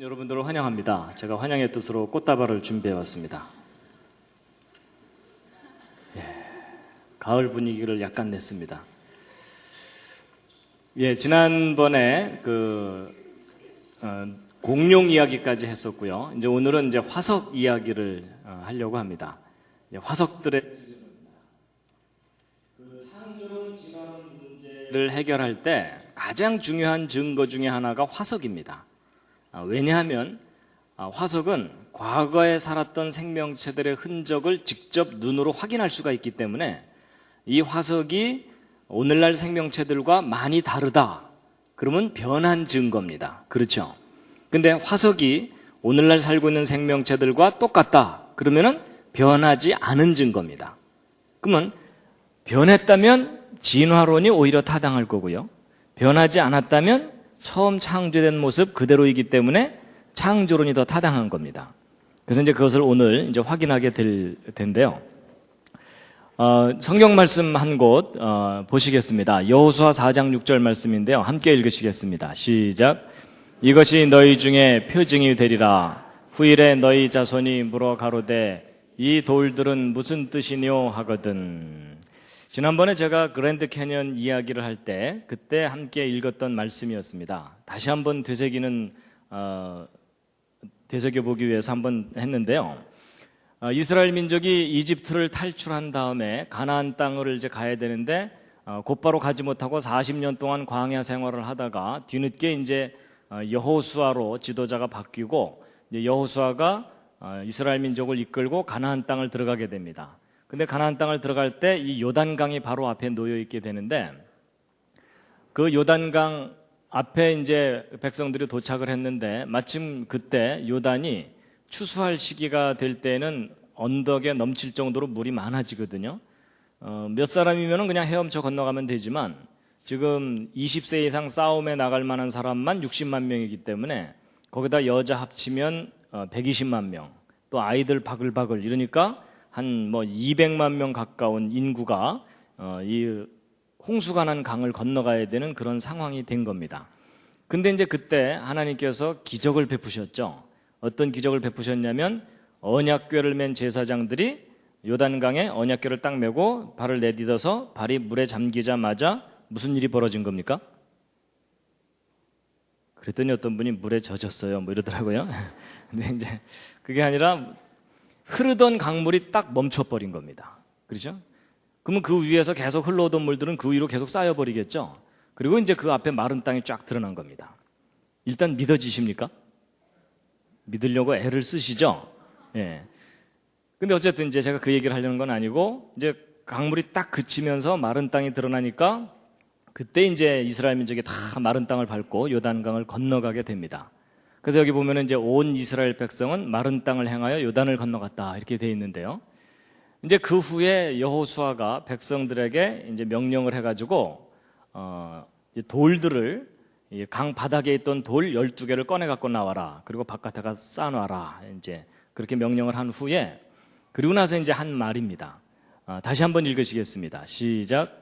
여러분들을 환영합니다. 제가 환영의 뜻으로 꽃다발을 준비해 왔습니다. 가을 분위기를 약간 냈습니다. 지난번에 공룡 이야기까지 했었고요. 이제 오늘은 화석 이야기를 하려고 합니다. 화석들의 창조론 진화론 문제를 해결할 때 가장 중요한 증거 중에 하나가 화석입니다. 왜냐하면 화석은 과거에 살았던 생명체들의 흔적을 직접 눈으로 확인할 수가 있기 때문에 이 화석이 오늘날 생명체들과 많이 다르다. 그러면 변한 증거입니다. 그렇죠? 근데 화석이 오늘날 살고 있는 생명체들과 똑같다. 그러면은 변하지 않은 증거입니다. 그러면 변했다면 진화론이 오히려 타당할 거고요. 변하지 않았다면 처음 창조된 모습 그대로이기 때문에 창조론이 더 타당한 겁니다. 그래서 그것을 오늘 확인하게 될 텐데요. 성경 말씀 한 곳 보시겠습니다. 여호수아 4장 6절 말씀인데요. 함께 읽으시겠습니다. 시작. 이것이 너희 중에 표징이 되리라. 후일에 너희 자손이 물어 가로되 이 돌들은 무슨 뜻이뇨 하거든. 지난번에 제가 그랜드 캐년 이야기를 할 때 그때 함께 읽었던 말씀이었습니다. 다시 한번 되새겨보기 위해서 한번 했는데요. 이스라엘 민족이 이집트를 탈출한 다음에 가나안 땅을 가야 되는데 곧바로 가지 못하고 40년 동안 광야 생활을 하다가 뒤늦게 여호수아로 지도자가 바뀌고 여호수아가 이스라엘 민족을 이끌고 가나안 땅을 들어가게 됩니다. 근데 가나안 땅을 들어갈 때 이 요단강이 바로 앞에 놓여 있게 되는데 그 요단강 앞에 백성들이 도착을 했는데 마침 그때 요단이 추수할 시기가 될 때는 언덕에 넘칠 정도로 물이 많아지거든요. 몇 사람이면 그냥 헤엄쳐 건너가면 되지만 지금 20세 이상 싸움에 나갈 만한 사람만 60만 명이기 때문에 거기다 여자 합치면 120만 명, 또 아이들 바글바글 이러니까 한 200만 명 가까운 인구가 이 홍수가 난 강을 건너가야 되는 그런 상황이 된 겁니다. 근데 그때 하나님께서 기적을 베푸셨죠. 어떤 기적을 베푸셨냐면 언약궤를 맨 제사장들이 요단강에 언약궤를 딱 메고 발을 내딛어서 발이 물에 잠기자마자 무슨 일이 벌어진 겁니까? 그랬더니 어떤 분이 물에 젖었어요. 이러더라고요. 근데 그게 아니라 흐르던 강물이 딱 멈춰버린 겁니다. 그렇죠? 그러면 그 위에서 계속 흘러오던 물들은 그 위로 계속 쌓여버리겠죠? 그리고 그 앞에 마른 땅이 쫙 드러난 겁니다. 일단 믿어지십니까? 믿으려고 애를 쓰시죠? 근데 어쨌든 제가 그 얘기를 하려는 건 아니고 강물이 딱 그치면서 마른 땅이 드러나니까 그때 이스라엘 민족이 다 마른 땅을 밟고 요단강을 건너가게 됩니다. 그래서 여기 보면은 온 이스라엘 백성은 마른 땅을 향하여 요단을 건너갔다 이렇게 되어 있는데요. 그 후에 여호수아가 백성들에게 명령을 해가지고 돌들을 강 바닥에 있던 돌 12개를 꺼내 갖고 나와라. 그리고 바깥에 가서 쌓아놔라. 그렇게 명령을 한 후에 그리고 나서 한 말입니다. 다시 한번 읽으시겠습니다. 시작.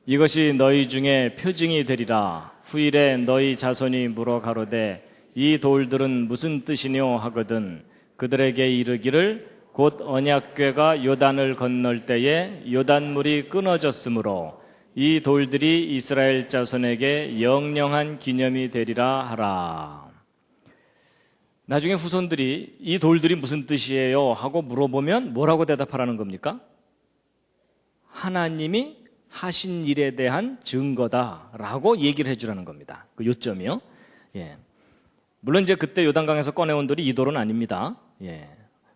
이것이 너희 중에 표징이 되리라. 후일에 너희 자손이 물어 가로되 이 돌들은 무슨 뜻이뇨 하거든. 그들에게 이르기를 곧 언약궤가 요단을 건널 때에 요단물이 끊어졌으므로 이 돌들이 이스라엘 자손에게 영영한 기념이 되리라 하라. 나중에 후손들이 이 돌들이 무슨 뜻이에요 하고 물어보면 뭐라고 대답하라는 겁니까? 하나님이 하신 일에 대한 증거다라고 얘기를 해주라는 겁니다. 그 요점이요. 물론 그때 요단강에서 꺼내온 돌이 이 돌은 아닙니다.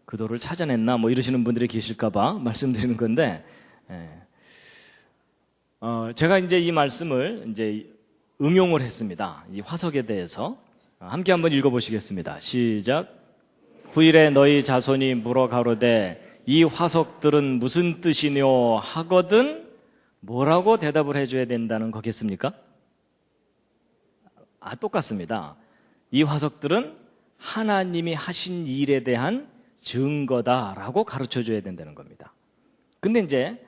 그 돌을 찾아냈나 이러시는 분들이 계실까봐 말씀드리는 건데, 제가 이 말씀을 응용을 했습니다. 이 화석에 대해서 함께 한번 읽어보시겠습니다. 시작. 후일에 너희 자손이 물어 가로되 이 화석들은 무슨 뜻이뇨 하거든 뭐라고 대답을 해줘야 된다는 거겠습니까? 똑같습니다. 이 화석들은 하나님이 하신 일에 대한 증거다라고 가르쳐줘야 된다는 겁니다. 근데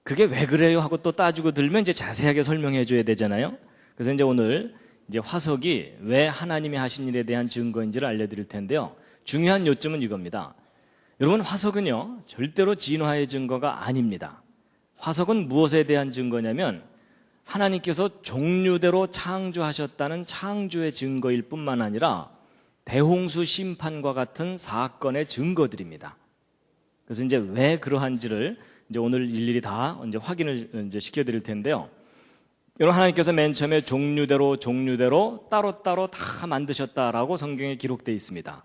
그게 왜 그래요 하고 또 따지고 들면 자세하게 설명해 줘야 되잖아요. 그래서 오늘 이제 화석이 왜 하나님이 하신 일에 대한 증거인지를 알려드릴 텐데요. 중요한 요점은 이겁니다. 여러분, 화석은요, 절대로 진화의 증거가 아닙니다. 화석은 무엇에 대한 증거냐면 하나님께서 종류대로 창조하셨다는 창조의 증거일 뿐만 아니라 대홍수 심판과 같은 사건의 증거들입니다. 그래서 이제 왜 그러한지를 이제 오늘 일일이 다 이제 확인을 이제 시켜드릴 텐데요. 여러분, 하나님께서 맨 처음에 종류대로 따로따로 다 만드셨다라고 성경에 기록되어 있습니다.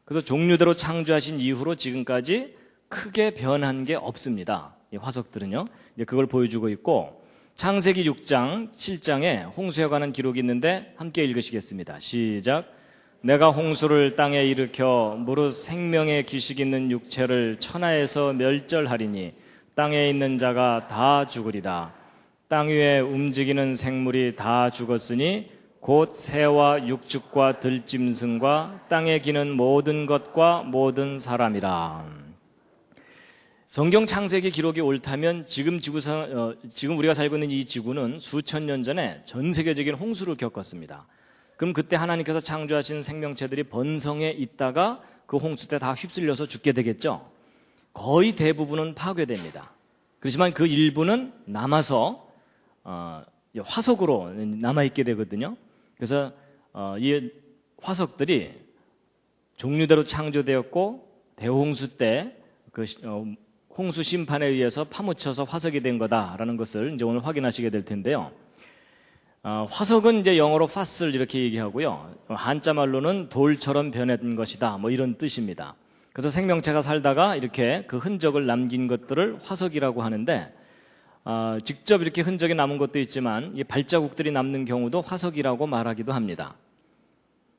그래서 종류대로 창조하신 이후로 지금까지 크게 변한 게 없습니다. 이 화석들은요. 이제 그걸 보여주고 있고, 창세기 6장, 7장에 홍수에 관한 기록이 있는데 함께 읽으시겠습니다. 시작. 내가 홍수를 땅에 일으켜 무릇 생명의 기식 있는 육체를 천하에서 멸절하리니 땅에 있는 자가 다 죽으리라. 땅 위에 움직이는 생물이 다 죽었으니 곧 새와 육축과 들짐승과 땅에 기는 모든 것과 모든 사람이라. 성경 창세기 기록이 옳다면 지금 우리가 살고 있는 이 지구는 수천 년 전에 전 세계적인 홍수를 겪었습니다. 그럼 그때 하나님께서 창조하신 생명체들이 번성해 있다가 그 홍수 때 다 휩쓸려서 죽게 되겠죠. 거의 대부분은 파괴됩니다. 그렇지만 그 일부는 남아서 화석으로 남아있게 되거든요. 그래서 이 화석들이 종류대로 창조되었고 대홍수 때 그 홍수 심판에 의해서 파묻혀서 화석이 된 거다라는 것을 이제 오늘 확인하시게 될 텐데요. 화석은 이제 영어로 fossil 이렇게 얘기하고요. 한자 말로는 돌처럼 변한 것이다. 뭐 이런 뜻입니다. 그래서 생명체가 살다가 이렇게 그 흔적을 남긴 것들을 화석이라고 하는데, 직접 이렇게 흔적이 남은 것도 있지만 이 발자국들이 남는 경우도 화석이라고 말하기도 합니다.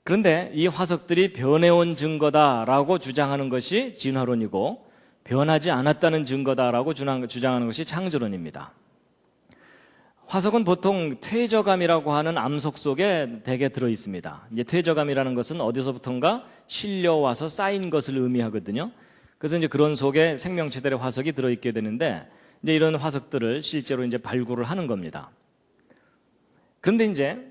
그런데 이 화석들이 변해온 증거다라고 주장하는 것이 진화론이고, 변하지 않았다는 증거다라고 주장하는 것이 창조론입니다. 화석은 보통 퇴적암이라고 하는 암석 속에 대개 들어 있습니다. 이제 퇴적암이라는 것은 어디서부턴가 실려와서 쌓인 것을 의미하거든요. 그래서 이제 그런 속에 생명체들의 화석이 들어 있게 되는데, 이제 이런 화석들을 실제로 이제 발굴을 하는 겁니다. 그런데 이제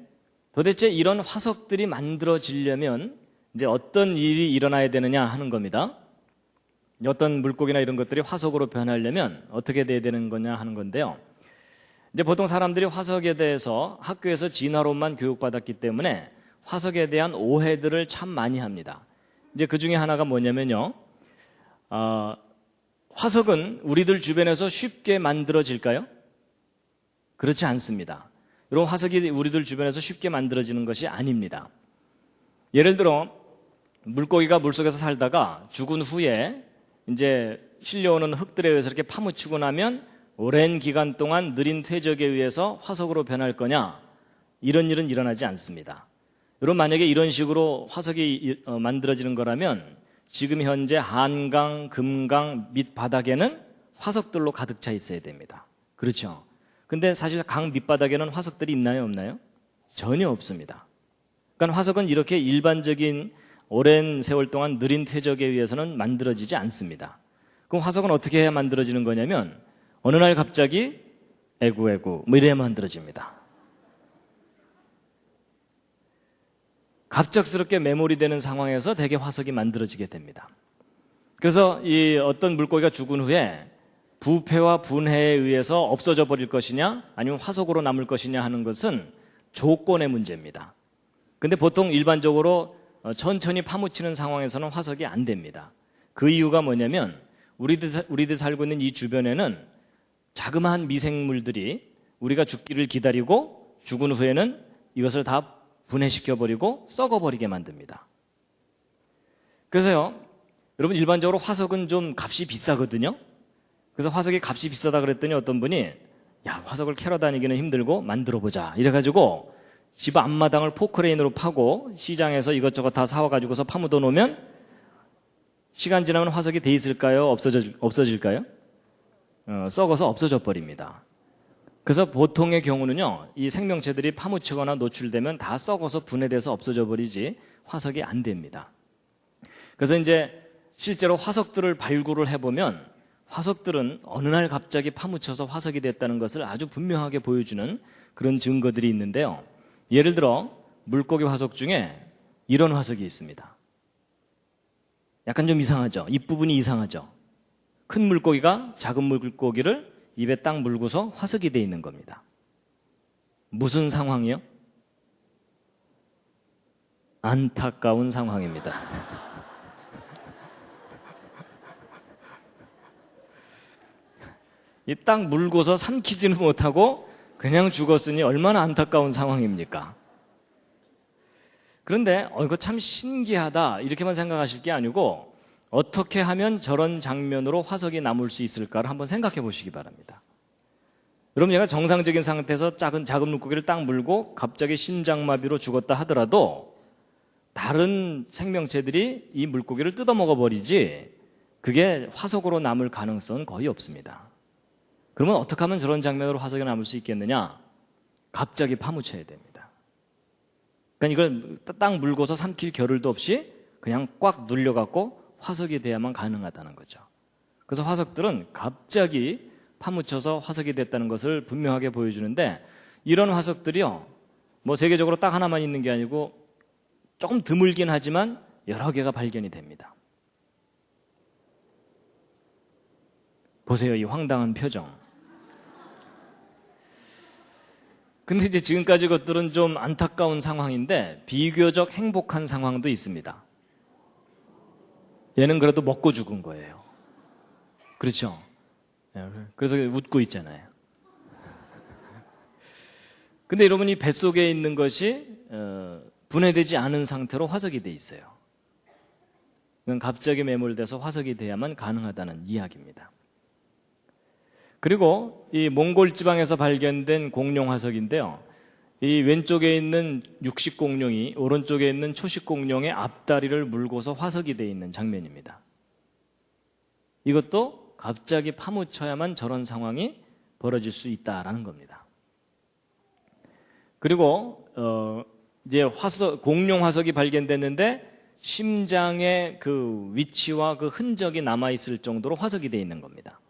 도대체 이런 화석들이 만들어지려면 이제 어떤 일이 일어나야 되느냐 하는 겁니다. 어떤 물고기나 이런 것들이 화석으로 변하려면 어떻게 돼야 되는 거냐 하는 건데요. 이제 보통 사람들이 화석에 대해서 학교에서 진화론만 교육받았기 때문에 화석에 대한 오해들을 참 많이 합니다. 이제 그 중에 하나가 뭐냐면요. 화석은 우리들 주변에서 쉽게 만들어질까요? 그렇지 않습니다. 여러분, 화석이 우리들 주변에서 쉽게 만들어지는 것이 아닙니다. 예를 들어 물고기가 물속에서 살다가 죽은 후에 이제 실려오는 흙들에 의해서 이렇게 파묻히고 나면 오랜 기간 동안 느린 퇴적에 의해서 화석으로 변할 거냐? 이런 일은 일어나지 않습니다. 여러분, 만약에 이런 식으로 화석이 만들어지는 거라면 지금 현재 한강, 금강 밑바닥에는 화석들로 가득 차 있어야 됩니다. 그렇죠? 근데 사실 강 밑바닥에는 화석들이 있나요, 없나요? 전혀 없습니다. 그러니까 화석은 이렇게 일반적인 오랜 세월 동안 느린 퇴적에 의해서는 만들어지지 않습니다. 그럼 화석은 어떻게 해야 만들어지는 거냐면 어느 날 갑자기 에구에구 뭐 이래야 만들어집니다. 갑작스럽게 매몰이 되는 상황에서 대개 화석이 만들어지게 됩니다. 그래서 이 어떤 물고기가 죽은 후에 부패와 분해에 의해서 없어져 버릴 것이냐 아니면 화석으로 남을 것이냐 하는 것은 조건의 문제입니다. 근데 보통 일반적으로 천천히 파묻히는 상황에서는 화석이 안 됩니다. 그 이유가 뭐냐면 우리들 살고 있는 이 주변에는 자그마한 미생물들이 우리가 죽기를 기다리고 죽은 후에는 이것을 다 분해시켜버리고 썩어버리게 만듭니다. 그래서요, 여러분, 일반적으로 화석은 좀 값이 비싸거든요. 그래서 화석이 값이 비싸다 그랬더니 어떤 분이 야, 화석을 캐러 다니기는 힘들고 만들어보자 이래가지고 집 앞마당을 포크레인으로 파고 시장에서 이것저것 다 사와가지고서 파묻어 놓으면 시간 지나면 화석이 돼 있을까요? 없어질까요? 썩어서 없어져 버립니다. 그래서 보통의 경우는요, 이 생명체들이 파묻히거나 노출되면 다 썩어서 분해돼서 없어져 버리지 화석이 안 됩니다. 그래서 이제 실제로 화석들을 발굴을 해보면 화석들은 어느 날 갑자기 파묻혀서 화석이 됐다는 것을 아주 분명하게 보여주는 그런 증거들이 있는데요. 예를 들어 물고기 화석 중에 이런 화석이 있습니다. 약간 좀 이상하죠? 입부분이 이상하죠? 큰 물고기가 작은 물고기를 입에 딱 물고서 화석이 돼 있는 겁니다. 무슨 상황이요? 안타까운 상황입니다. 이 딱 물고서 삼키지는 못하고 그냥 죽었으니 얼마나 안타까운 상황입니까? 그런데 이거 참 신기하다 이렇게만 생각하실 게 아니고 어떻게 하면 저런 장면으로 화석이 남을 수 있을까를 한번 생각해 보시기 바랍니다. 여러분, 얘가 정상적인 상태에서 작은 물고기를 딱 물고 갑자기 심장마비로 죽었다 하더라도 다른 생명체들이 이 물고기를 뜯어먹어 버리지 그게 화석으로 남을 가능성은 거의 없습니다. 그러면 어떻게 하면 저런 장면으로 화석이 남을 수 있겠느냐? 갑자기 파묻혀야 됩니다. 그러니까 이걸 딱 물고서 삼킬 겨를도 없이 그냥 꽉 눌려갖고 화석이 돼야만 가능하다는 거죠. 그래서 화석들은 갑자기 파묻혀서 화석이 됐다는 것을 분명하게 보여주는데, 이런 화석들이요, 뭐 세계적으로 딱 하나만 있는 게 아니고 조금 드물긴 하지만 여러 개가 발견이 됩니다. 보세요, 이 황당한 표정. 근데 이제 지금까지 것들은 좀 안타까운 상황인데 비교적 행복한 상황도 있습니다. 얘는 그래도 먹고 죽은 거예요. 그렇죠? 그래서 웃고 있잖아요. 근데 여러분, 이 뱃속에 있는 것이 분해되지 않은 상태로 화석이 돼 있어요. 그건 갑자기 매몰돼서 화석이 돼야만 가능하다는 이야기입니다. 그리고 이 몽골 지방에서 발견된 공룡 화석인데요, 이 왼쪽에 있는 육식 공룡이 오른쪽에 있는 초식 공룡의 앞다리를 물고서 화석이 되어 있는 장면입니다. 이것도 갑자기 파묻혀야만 저런 상황이 벌어질 수 있다라는 겁니다. 그리고 이제 공룡 화석이 발견됐는데 심장의 그 위치와 그 흔적이 남아있을 정도로 화석이 되어 있는 겁니다.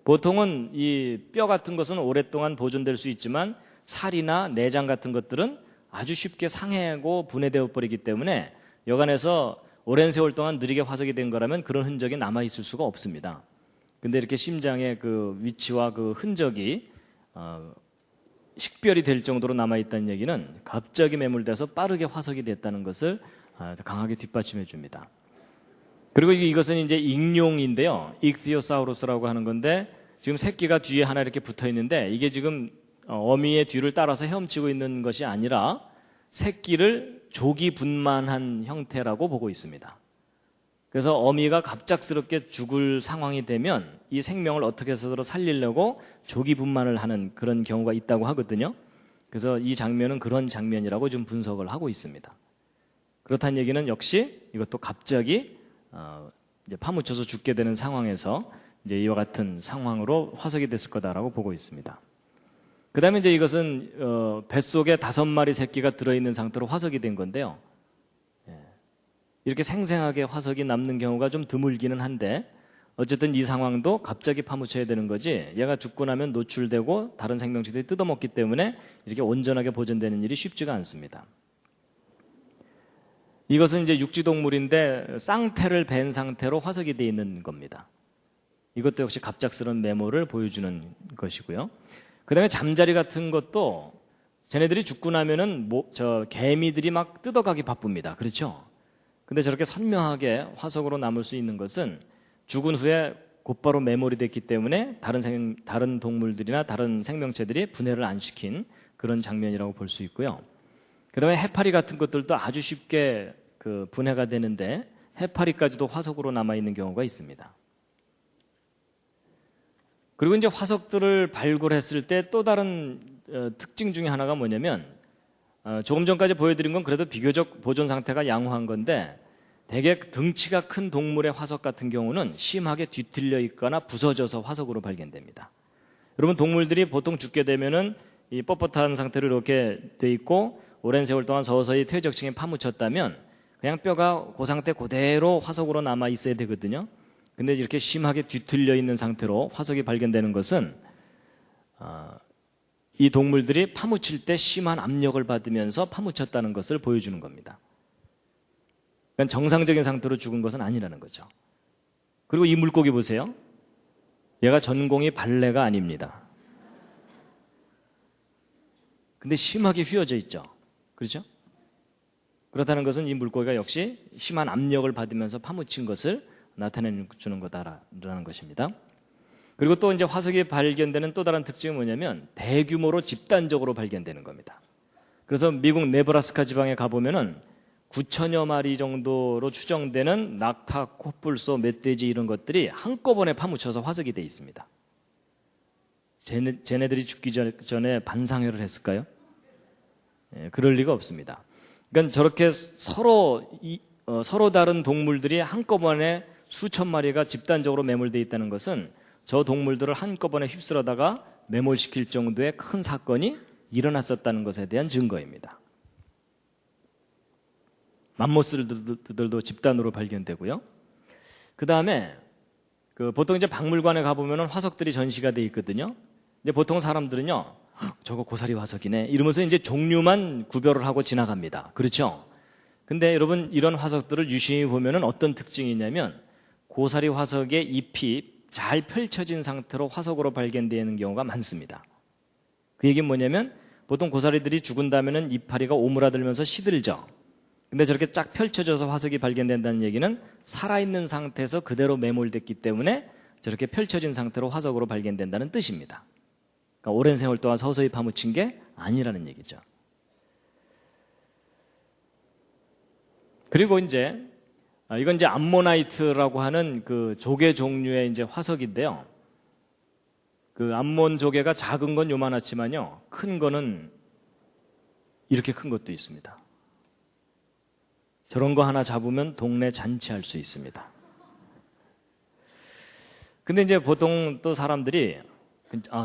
보통은 이 뼈 같은 것은 오랫동안 보존될 수 있지만 살이나 내장 같은 것들은 아주 쉽게 상해하고 분해되어 버리기 때문에 여간에서 오랜 세월 동안 느리게 화석이 된 거라면 그런 흔적이 남아있을 수가 없습니다. 근데 이렇게 심장의 그 위치와 그 흔적이 식별이 될 정도로 남아있다는 얘기는 갑자기 매몰돼서 빠르게 화석이 됐다는 것을 강하게 뒷받침해 줍니다. 그리고 이것은 이제 익룡인데요, 익티오사우루스라고 하는 건데 지금 새끼가 뒤에 하나 이렇게 붙어 있는데 이게 지금 어미의 뒤를 따라서 헤엄치고 있는 것이 아니라 새끼를 조기 분만한 형태라고 보고 있습니다. 그래서 어미가 갑작스럽게 죽을 상황이 되면 이 생명을 어떻게 해서든 살리려고 조기 분만을 하는 그런 경우가 있다고 하거든요. 그래서 이 장면은 그런 장면이라고 좀 분석을 하고 있습니다. 그렇다는 얘기는 역시 이것도 갑자기 이제 파묻혀서 죽게 되는 상황에서 이제 이와 같은 상황으로 화석이 됐을 거다라고 보고 있습니다. 그 다음에 이제 이것은 뱃속에 5마리 새끼가 들어있는 상태로 화석이 된 건데요. 이렇게 생생하게 화석이 남는 경우가 좀 드물기는 한데 어쨌든 이 상황도 갑자기 파묻혀야 되는 거지, 얘가 죽고 나면 노출되고 다른 생명체들이 뜯어먹기 때문에 이렇게 온전하게 보존되는 일이 쉽지가 않습니다. 이것은 이제 육지동물인데 쌍태를 벤 상태로 화석이 되어 있는 겁니다. 이것도 역시 갑작스러운 메모를 보여주는 것이고요. 그 다음에 잠자리 같은 것도 쟤네들이 죽고 나면은 개미들이 막 뜯어가기 바쁩니다. 그렇죠? 근데 저렇게 선명하게 화석으로 남을 수 있는 것은 죽은 후에 곧바로 메모리 됐기 때문에 다른 동물들이나 다른 생명체들이 분해를 안 시킨 그런 장면이라고 볼 수 있고요. 그 다음에 해파리 같은 것들도 아주 쉽게 그 분해가 되는데 해파리까지도 화석으로 남아있는 경우가 있습니다. 그리고 이제 화석들을 발굴했을 때 또 다른 특징 중에 하나가 뭐냐면 조금 전까지 보여드린 건 그래도 비교적 보존 상태가 양호한 건데 대개 등치가 큰 동물의 화석 같은 경우는 심하게 뒤틀려 있거나 부서져서 화석으로 발견됩니다. 여러분, 동물들이 보통 죽게 되면은 이 뻣뻣한 상태로 이렇게 돼 있고 오랜 세월 동안 서서히 퇴적층에 파묻혔다면 그냥 뼈가 그 상태 그대로 화석으로 남아 있어야 되거든요. 근데 이렇게 심하게 뒤틀려 있는 상태로 화석이 발견되는 것은 이 동물들이 파묻힐 때 심한 압력을 받으면서 파묻혔다는 것을 보여주는 겁니다. 그러니까 정상적인 상태로 죽은 것은 아니라는 거죠. 그리고 이 물고기 보세요. 얘가 전공이 발레가 아닙니다. 근데 심하게 휘어져 있죠. 그렇죠? 그렇다는 것은 이 물고기가 역시 심한 압력을 받으면서 파묻힌 것을 나타내 주는 거다라는 것입니다. 그리고 또 이제 화석이 발견되는 또 다른 특징은 뭐냐면 대규모로 집단적으로 발견되는 겁니다. 그래서 미국 네브라스카 지방에 가보면은 9천여 마리 정도로 추정되는 낙타, 코뿔소, 멧돼지 이런 것들이 한꺼번에 파묻혀서 화석이 돼 있습니다. 쟤네들이 죽기 전에 반상회를 했을까요? 그럴 리가 없습니다. 그러니까 저렇게 서로 다른 동물들이 한꺼번에 수천 마리가 집단적으로 매몰되어 있다는 것은 저 동물들을 한꺼번에 휩쓸어다가 매몰시킬 정도의 큰 사건이 일어났었다는 것에 대한 증거입니다. 맘모스들도 집단으로 발견되고요. 그 다음에 보통 이제 박물관에 가보면 화석들이 전시가 돼 있거든요. 근데 보통 사람들은요, 저거 고사리 화석이네 이러면서 이제 종류만 구별을 하고 지나갑니다. 그렇죠? 근데 여러분 이런 화석들을 유심히 보면은 어떤 특징이 있냐면 고사리 화석의 잎이 잘 펼쳐진 상태로 화석으로 발견되는 경우가 많습니다. 그 얘기는 뭐냐면 보통 고사리들이 죽은 다음에는 이파리가 오므라들면서 시들죠. 근데 저렇게 쫙 펼쳐져서 화석이 발견된다는 얘기는 살아있는 상태에서 그대로 매몰됐기 때문에 저렇게 펼쳐진 상태로 화석으로 발견된다는 뜻입니다. 그러니까 오랜 세월 동안 서서히 파묻힌 게 아니라는 얘기죠. 그리고 이건 이제 암모나이트라고 하는 그 조개 종류의 이제 화석인데요. 그 암몬 조개가 작은 건 요만하지만요, 큰 거는 이렇게 큰 것도 있습니다. 저런 거 하나 잡으면 동네 잔치할 수 있습니다. 근데 이제 보통 또 사람들이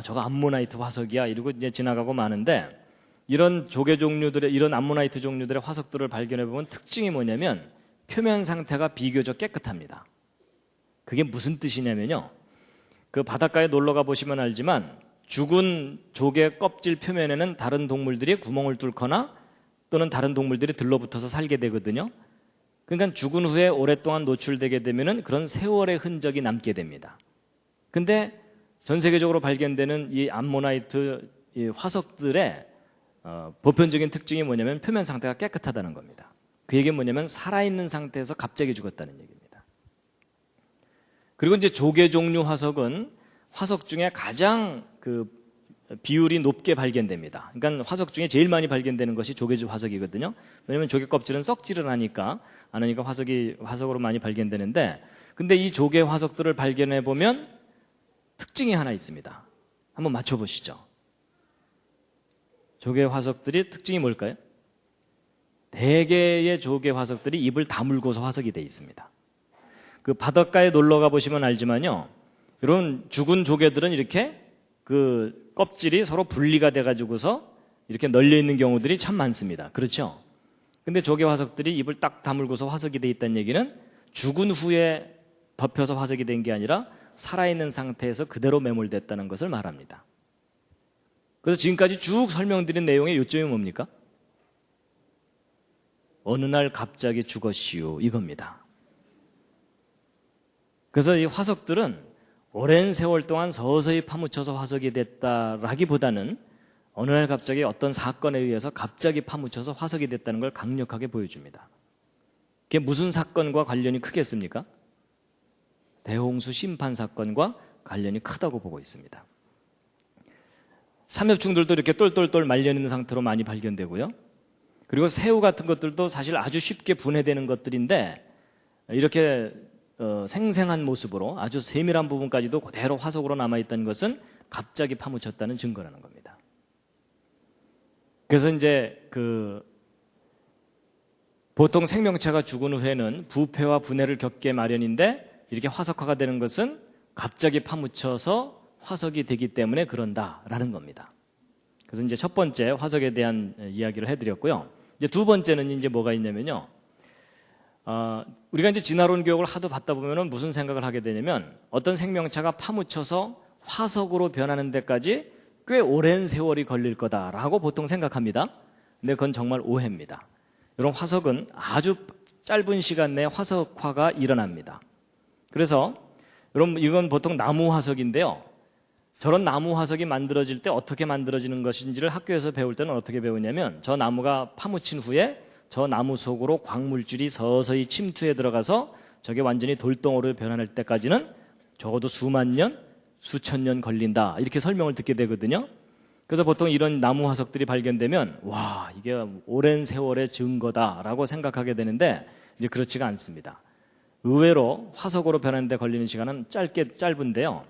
저거 암모나이트 화석이야 이러고 이제 지나가고 마는데 이런 조개 종류들의 이런 암모나이트 종류들의 화석들을 발견해 보면 특징이 뭐냐면 표면 상태가 비교적 깨끗합니다. 그게 무슨 뜻이냐면요. 그 바닷가에 놀러 가 보시면 알지만 죽은 조개 껍질 표면에는 다른 동물들이 구멍을 뚫거나 또는 다른 동물들이 들러붙어서 살게 되거든요. 그러니까 죽은 후에 오랫동안 노출되게 되면은 그런 세월의 흔적이 남게 됩니다. 근데 전 세계적으로 발견되는 이 암모나이트 이 화석들의 보편적인 특징이 뭐냐면 표면 상태가 깨끗하다는 겁니다. 그 얘기는 뭐냐면 살아있는 상태에서 갑자기 죽었다는 얘기입니다. 그리고 이제 조개 종류 화석은 화석 중에 가장 그 비율이 높게 발견됩니다. 그러니까 화석 중에 제일 많이 발견되는 것이 조개 화석이거든요. 왜냐하면 조개 껍질은 썩지를 않으니까 화석으로 많이 발견되는데, 근데 이 조개 화석들을 발견해 보면 특징이 하나 있습니다. 한번 맞춰보시죠. 조개 화석들이 특징이 뭘까요? 대개의 조개 화석들이 입을 다물고서 화석이 되어 있습니다. 그 바닷가에 놀러 가 보시면 알지만요, 이런 죽은 조개들은 이렇게 그 껍질이 서로 분리가 돼가지고서 이렇게 널려 있는 경우들이 참 많습니다. 그렇죠? 근데 조개 화석들이 입을 딱 다물고서 화석이 돼 있다는 얘기는 죽은 후에 덮여서 화석이 된 게 아니라 살아있는 상태에서 그대로 매몰됐다는 것을 말합니다. 그래서 지금까지 쭉 설명드린 내용의 요점이 뭡니까? 어느 날 갑자기 죽었시오 이겁니다. 그래서 이 화석들은 오랜 세월 동안 서서히 파묻혀서 화석이 됐다라기보다는 어느 날 갑자기 어떤 사건에 의해서 갑자기 파묻혀서 화석이 됐다는 걸 강력하게 보여줍니다. 그게 무슨 사건과 관련이 크겠습니까? 대홍수 심판 사건과 관련이 크다고 보고 있습니다. 삼엽충들도 이렇게 똘똘똘 말려있는 상태로 많이 발견되고요. 그리고 새우 같은 것들도 사실 아주 쉽게 분해되는 것들인데 이렇게 생생한 모습으로 아주 세밀한 부분까지도 그대로 화석으로 남아있다는 것은 갑자기 파묻혔다는 증거라는 겁니다. 그래서 이제 보통 생명체가 죽은 후에는 부패와 분해를 겪게 마련인데 이렇게 화석화가 되는 것은 갑자기 파묻혀서 화석이 되기 때문에 그런다라는 겁니다. 그래서 이제 첫 번째 화석에 대한 이야기를 해드렸고요. 이제 두 번째는 이제 뭐가 있냐면요. 우리가 이제 진화론 교육을 하도 받다 보면은 무슨 생각을 하게 되냐면 어떤 생명체가 파묻혀서 화석으로 변하는 데까지 꽤 오랜 세월이 걸릴 거다라고 보통 생각합니다. 근데 그건 정말 오해입니다. 이런 화석은 아주 짧은 시간 내에 화석화가 일어납니다. 그래서 여러분 이건 보통 나무 화석인데요. 저런 나무 화석이 만들어질 때 어떻게 만들어지는 것인지를 학교에서 배울 때는 어떻게 배우냐면 저 나무가 파묻힌 후에 저 나무 속으로 광물질이 서서히 침투해 들어가서 저게 완전히 돌덩어리로 변할 때까지는 적어도 수만 년, 수천 년 걸린다 이렇게 설명을 듣게 되거든요. 그래서 보통 이런 나무 화석들이 발견되면 와 이게 오랜 세월의 증거다라고 생각하게 되는데 이제 그렇지가 않습니다. 의외로 화석으로 변하는 데 걸리는 시간은 짧은데요.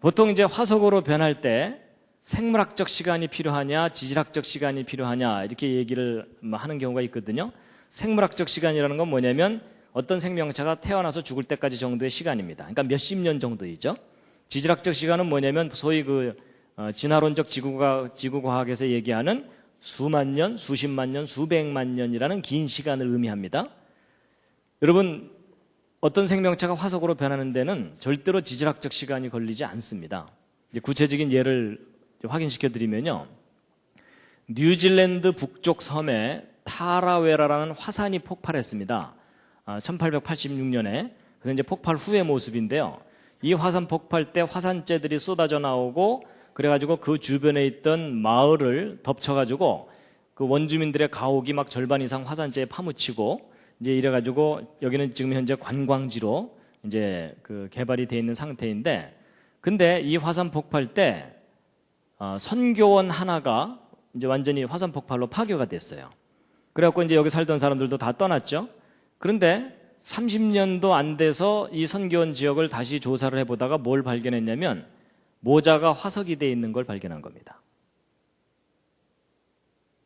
보통 이제 화석으로 변할 때 생물학적 시간이 필요하냐, 지질학적 시간이 필요하냐 이렇게 얘기를 하는 경우가 있거든요. 생물학적 시간이라는 건 뭐냐면 어떤 생명체가 태어나서 죽을 때까지 정도의 시간입니다. 그러니까 몇십 년 정도이죠. 지질학적 시간은 뭐냐면 소위 진화론적 지구과학에서 얘기하는 수만 년, 수십만 년, 수백만 년이라는 긴 시간을 의미합니다. 여러분 어떤 생명체가 화석으로 변하는 데는 절대로 지질학적 시간이 걸리지 않습니다. 구체적인 예를 확인시켜 드리면요. 뉴질랜드 북쪽 섬에 타라웨라라는 화산이 폭발했습니다. 1886년에. 그래서 이제 폭발 후의 모습인데요. 이 화산 폭발 때 화산재들이 쏟아져 나오고 그래가지고 그 주변에 있던 마을을 덮쳐가지고 그 원주민들의 가옥이 막 절반 이상 화산재에 파묻히고 이제 이래가지고 여기는 지금 현재 관광지로 이제 그 개발이 돼 있는 상태인데 근데 이 화산 폭발 때 선교원 하나가 이제 완전히 화산 폭발로 파괴가 됐어요. 그래갖고 이제 여기 살던 사람들도 다 떠났죠. 그런데 30년도 안 돼서 이 선교원 지역을 다시 조사를 해보다가 뭘 발견했냐면 모자가 화석이 돼 있는 걸 발견한 겁니다.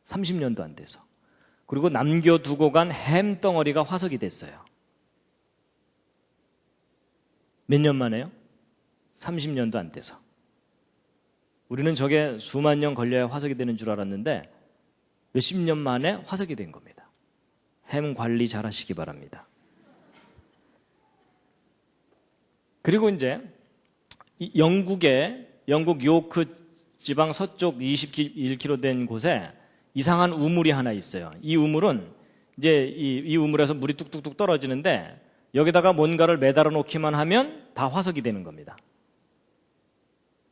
30년도 안 돼서. 그리고 남겨두고 간 햄덩어리가 화석이 됐어요. 몇 년 만에요? 30년도 안 돼서. 우리는 저게 수만 년 걸려야 화석이 되는 줄 알았는데 몇십 년 만에 화석이 된 겁니다. 햄 관리 잘 하시기 바랍니다. 그리고 이제 영국 요크 지방 서쪽 21km 된 곳에 이상한 우물이 하나 있어요. 이 우물은 이제 이 우물에서 물이 뚝뚝뚝 떨어지는데 여기다가 뭔가를 매달아 놓기만 하면 다 화석이 되는 겁니다.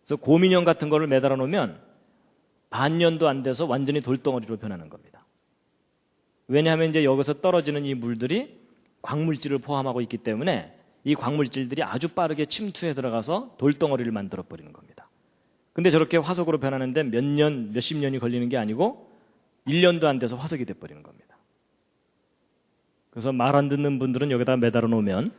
그래서 곰인형 같은 거를 매달아 놓으면 반년도 안 돼서 완전히 돌덩어리로 변하는 겁니다. 왜냐하면 이제 여기서 떨어지는 이 물들이 광물질을 포함하고 있기 때문에 이 광물질들이 아주 빠르게 침투해 들어가서 돌덩어리를 만들어 버리는 겁니다. 근데 저렇게 화석으로 변하는데 몇십 년이 걸리는 게 아니고 1년도 안 돼서 화석이 돼 버리는 겁니다. 그래서 말 안 듣는 분들은 여기다 매달아 놓으면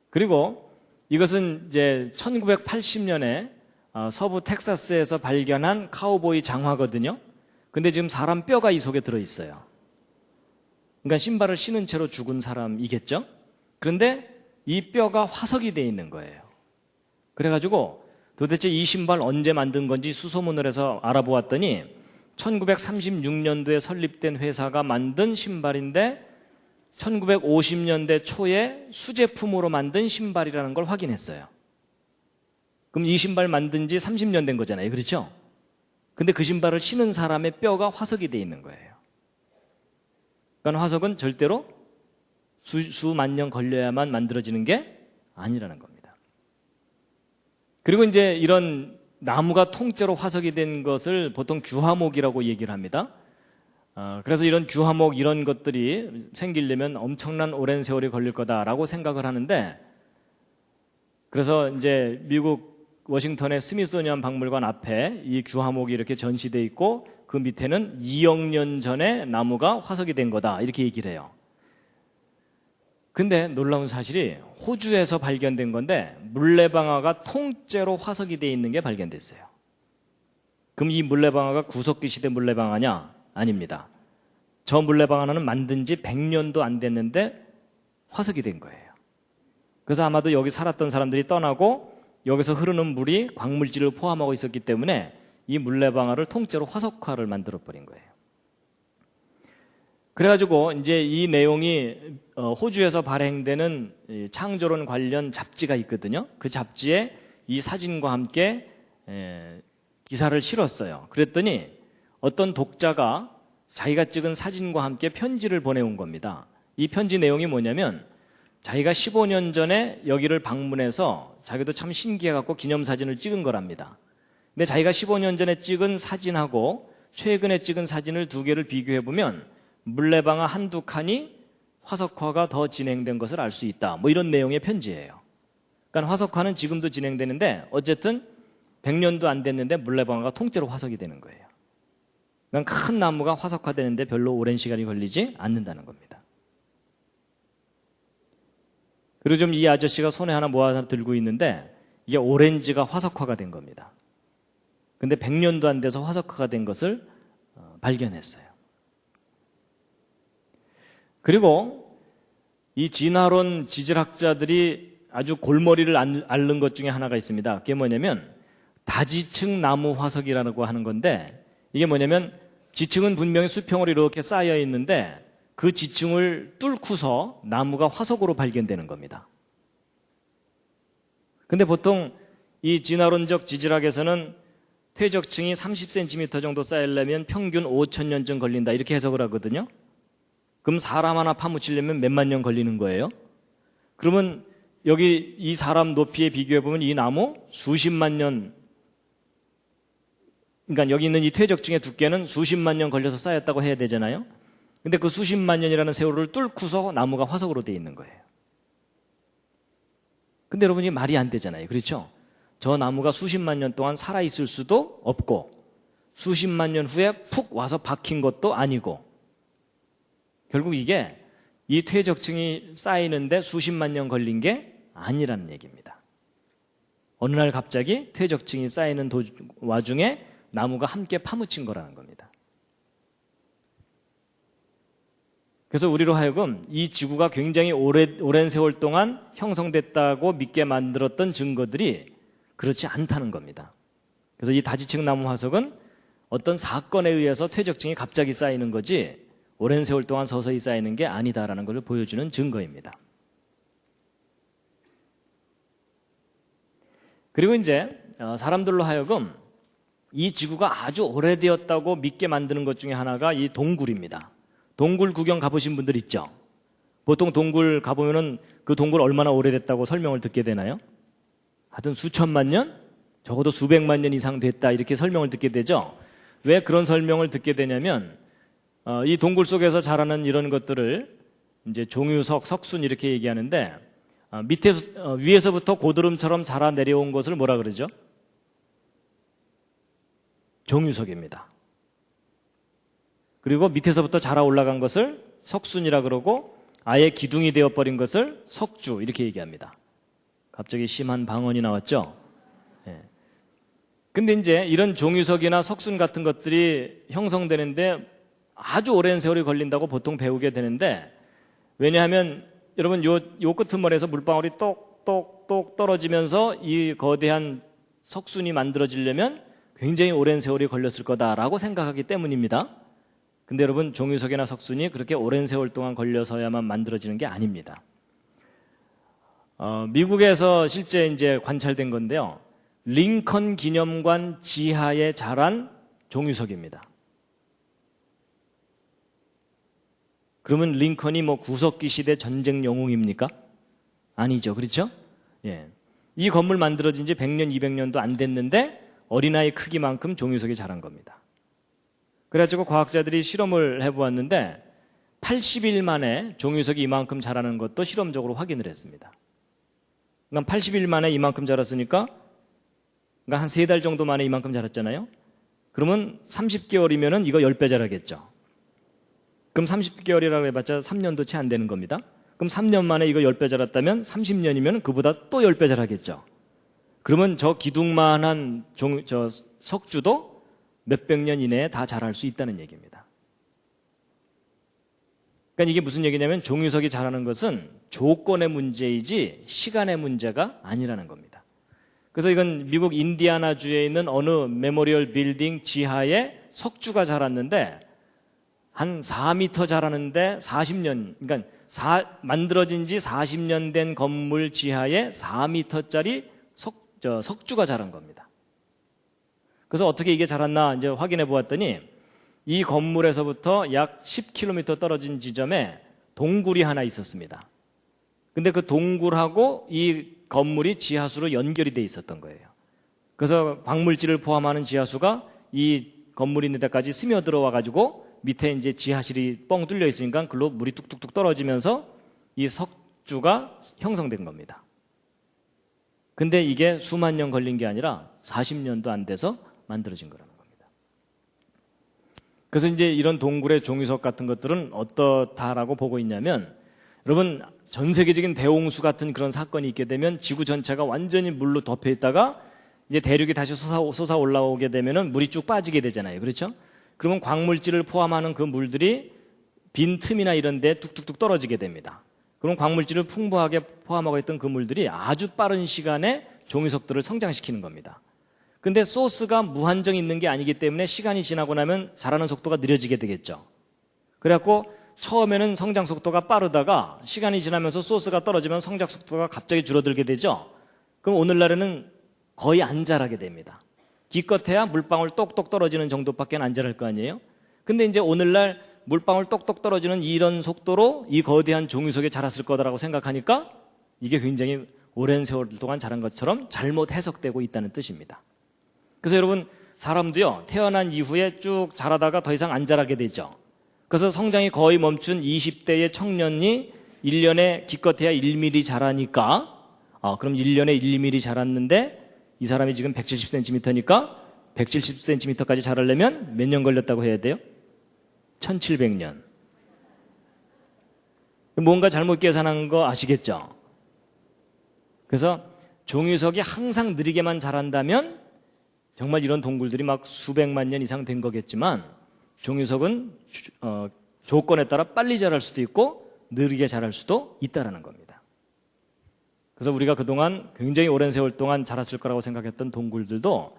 그리고 이것은 이제 1980년에 서부 텍사스에서 발견한 카우보이 장화거든요. 근데 지금 사람 뼈가 이 속에 들어있어요. 그러니까 신발을 신은 채로 죽은 사람이겠죠? 그런데 이 뼈가 화석이 돼 있는 거예요. 그래가지고 도대체 이 신발 언제 만든 건지 수소문을 해서 알아보았더니 1936년도에 설립된 회사가 만든 신발인데 1950년대 초에 수제품으로 만든 신발이라는 걸 확인했어요. 그럼 이 신발 만든 지 30년 된 거잖아요. 그렇죠? 근데 그 신발을 신은 사람의 뼈가 화석이 돼 있는 거예요. 그러니까 화석은 절대로 수만 년 걸려야만 만들어지는 게 아니라는 겁니다. 그리고 이제 이런 나무가 통째로 화석이 된 것을 보통 규화목이라고 얘기를 합니다. 그래서 이런 규화목 이런 것들이 생기려면 엄청난 오랜 세월이 걸릴 거다라고 생각을 하는데 그래서 이제 미국 워싱턴의 스미소니언 박물관 앞에 이 규화목이 이렇게 전시되어 있고 그 밑에는 2억 년 전에 나무가 화석이 된 거다 이렇게 얘기를 해요. 근데 놀라운 사실이 호주에서 발견된 건데 물레방아가 통째로 화석이 되어 있는 게 발견됐어요. 그럼 이 물레방아가 구석기 시대 물레방아냐? 아닙니다. 저 물레방아는 만든 지 100년도 안 됐는데 화석이 된 거예요. 그래서 아마도 여기 살았던 사람들이 떠나고 여기서 흐르는 물이 광물질을 포함하고 있었기 때문에 이 물레방아를 통째로 화석화를 만들어 버린 거예요. 그래가지고 이제 이 내용이 호주에서 발행되는 창조론 관련 잡지가 있거든요. 그 잡지에 이 사진과 함께 기사를 실었어요. 그랬더니 어떤 독자가 자기가 찍은 사진과 함께 편지를 보내온 겁니다. 이 편지 내용이 뭐냐면 자기가 15년 전에 여기를 방문해서 자기도 참 신기해갖고 기념사진을 찍은 거랍니다. 근데 자기가 15년 전에 찍은 사진하고 최근에 찍은 사진을 두 개를 비교해보면 물레방아 한두 칸이 화석화가 더 진행된 것을 알 수 있다. 뭐 이런 내용의 편지예요. 그러니까 화석화는 지금도 진행되는데 어쨌든 100년도 안 됐는데 물레방아가 통째로 화석이 되는 거예요. 그러니까 큰 나무가 화석화되는데 별로 오랜 시간이 걸리지 않는다는 겁니다. 그리고 좀 이 아저씨가 손에 하나 뭐 하나 들고 있는데 이게 오렌지가 화석화가 된 겁니다. 근데 100년도 안 돼서 화석화가 된 것을 발견했어요. 그리고 이 진화론 지질학자들이 아주 골머리를 앓는 것 중에 하나가 있습니다. 그게 뭐냐면 다지층 나무 화석이라고 하는 건데 이게 뭐냐면 지층은 분명히 수평으로 이렇게 쌓여 있는데 그 지층을 뚫고서 나무가 화석으로 발견되는 겁니다. 근데 보통 이 진화론적 지질학에서는 퇴적층이 30cm 정도 쌓이려면 평균 5,000년쯤 걸린다 이렇게 해석을 하거든요. 그럼 사람 하나 파묻히려면 몇만 년 걸리는 거예요. 그러면 여기 이 사람 높이에 비교해보면 이 나무 수십만 년, 그러니까 여기 있는 이 퇴적층의 두께는 수십만 년 걸려서 쌓였다고 해야 되잖아요. 근데 그 수십만 년이라는 세월을 뚫고서 나무가 화석으로 되어 있는 거예요. 근데 여러분이 말이 안 되잖아요. 그렇죠? 저 나무가 수십만 년 동안 살아있을 수도 없고 수십만 년 후에 푹 와서 박힌 것도 아니고 결국 이게 이 퇴적층이 쌓이는데 수십만 년 걸린 게 아니라는 얘기입니다. 어느 날 갑자기 퇴적층이 쌓이는 와중에 나무가 함께 파묻힌 거라는 겁니다. 그래서 우리로 하여금 이 지구가 굉장히 오랜 세월 동안 형성됐다고 믿게 만들었던 증거들이 그렇지 않다는 겁니다. 그래서 이 다지층 나무 화석은 어떤 사건에 의해서 퇴적층이 갑자기 쌓이는 거지 오랜 세월 동안 서서히 쌓이는 게 아니다라는 걸 보여주는 증거입니다. 그리고 이제 사람들로 하여금 이 지구가 아주 오래되었다고 믿게 만드는 것 중에 하나가 이 동굴입니다. 동굴 구경 가보신 분들 있죠? 보통 동굴 가보면은 그 동굴 얼마나 오래됐다고 설명을 듣게 되나요? 하여튼 수천만 년? 적어도 수백만 년 이상 됐다 이렇게 설명을 듣게 되죠? 왜 그런 설명을 듣게 되냐면 이 동굴 속에서 자라는 이런 것들을 이제 종유석, 석순 이렇게 얘기하는데 위에서부터 고드름처럼 자라 내려온 것을 뭐라 그러죠? 종유석입니다. 그리고 밑에서부터 자라 올라간 것을 석순이라 그러고 아예 기둥이 되어버린 것을 석주 이렇게 얘기합니다. 갑자기 심한 방언이 나왔죠? 예. 근데 이제 이런 종유석이나 석순 같은 것들이 형성되는데 아주 오랜 세월이 걸린다고 보통 배우게 되는데 왜냐하면 여러분 요 끄트머리에서 물방울이 똑똑똑 떨어지면서 이 거대한 석순이 만들어지려면 굉장히 오랜 세월이 걸렸을 거다라고 생각하기 때문입니다. 근데 여러분 종유석이나 석순이 그렇게 오랜 세월 동안 걸려서야만 만들어지는 게 아닙니다. 미국에서 실제 이제 관찰된 건데요. 링컨 기념관 지하에 자란 종유석입니다. 그러면 링컨이 뭐 구석기 시대 전쟁 영웅입니까? 아니죠. 그렇죠? 예. 이 건물 만들어진 지 100년, 200년도 안 됐는데 어린아이 크기만큼 종유석이 자란 겁니다. 그래가지고 과학자들이 실험을 해보았는데 80일 만에 종유석이 이만큼 자라는 것도 실험적으로 확인을 했습니다. 그러니까 80일 만에 이만큼 자랐으니까 그러니까 한 3달 정도 만에 이만큼 자랐잖아요. 그러면 30개월이면은 이거 10배 자라겠죠. 그럼 30개월이라고 해봤자 3년도 채 안 되는 겁니다. 그럼 3년 만에 이거 10배 자랐다면 30년이면 그보다 또 10배 자라겠죠. 그러면 저 기둥만한 저 석주도 몇백 년 이내에 다 자랄 수 있다는 얘기입니다. 그러니까 이게 무슨 얘기냐면 종유석이 자라는 것은 조건의 문제이지 시간의 문제가 아니라는 겁니다. 그래서 이건 미국 인디아나주에 있는 어느 메모리얼 빌딩 지하에 석주가 자랐는데 한 4m 자라는데 40년, 그러니까 만들어진 지 40년 된 건물 지하에 4m짜리 석주가 자란 겁니다. 그래서 어떻게 이게 자랐나 이제 확인해 보았더니 이 건물에서부터 약 10km 떨어진 지점에 동굴이 하나 있었습니다. 근데 그 동굴하고 이 건물이 지하수로 연결이 돼 있었던 거예요. 그래서 광물질을 포함하는 지하수가 이 건물이 있는 데까지 스며들어와 가지고 밑에 이제 지하실이 뻥 뚫려 있으니까 글로 물이 뚝뚝뚝 떨어지면서 이 석주가 형성된 겁니다. 근데 이게 수만 년 걸린 게 아니라 40년도 안 돼서 만들어진 거라는 겁니다. 그래서 이제 이런 동굴의 종이석 같은 것들은 어떻다라고 보고 있냐면, 여러분 전 세계적인 대홍수 같은 그런 사건이 있게 되면 지구 전체가 완전히 물로 덮여 있다가 이제 대륙이 다시 솟아 올라오게 되면은 물이 쭉 빠지게 되잖아요. 그렇죠? 그러면 광물질을 포함하는 그 물들이 빈 틈이나 이런 데 뚝뚝뚝 떨어지게 됩니다. 그럼 광물질을 풍부하게 포함하고 있던 그 물들이 아주 빠른 시간에 종이석들을 성장시키는 겁니다. 근데 소스가 무한정 있는 게 아니기 때문에 시간이 지나고 나면 자라는 속도가 느려지게 되겠죠. 그래갖고 처음에는 성장 속도가 빠르다가 시간이 지나면서 소스가 떨어지면 성장 속도가 갑자기 줄어들게 되죠. 그럼 오늘날에는 거의 안 자라게 됩니다. 기껏해야 물방울 똑똑 떨어지는 정도밖에 안 자랄 거 아니에요. 근데 이제 오늘날 물방울 똑똑 떨어지는 이런 속도로 이 거대한 종이석이 자랐을 거다라고 생각하니까 이게 굉장히 오랜 세월 동안 자란 것처럼 잘못 해석되고 있다는 뜻입니다. 그래서 여러분 사람도요, 태어난 이후에 쭉 자라다가 더 이상 안 자라게 되죠. 그래서 성장이 거의 멈춘 20대의 청년이 1년에 기껏해야 1mm 자라니까 그럼 1년에 1mm 자랐는데 이 사람이 지금 170cm니까 170cm까지 자라려면 몇 년 걸렸다고 해야 돼요? 1700년. 뭔가 잘못 계산한 거 아시겠죠? 그래서 종이석이 항상 느리게만 자란다면 정말 이런 동굴들이 막 수백만 년 이상 된 거겠지만, 종이석은 조건에 따라 빨리 자랄 수도 있고 느리게 자랄 수도 있다는 겁니다. 그래서 우리가 그동안 굉장히 오랜 세월 동안 자랐을 거라고 생각했던 동굴들도,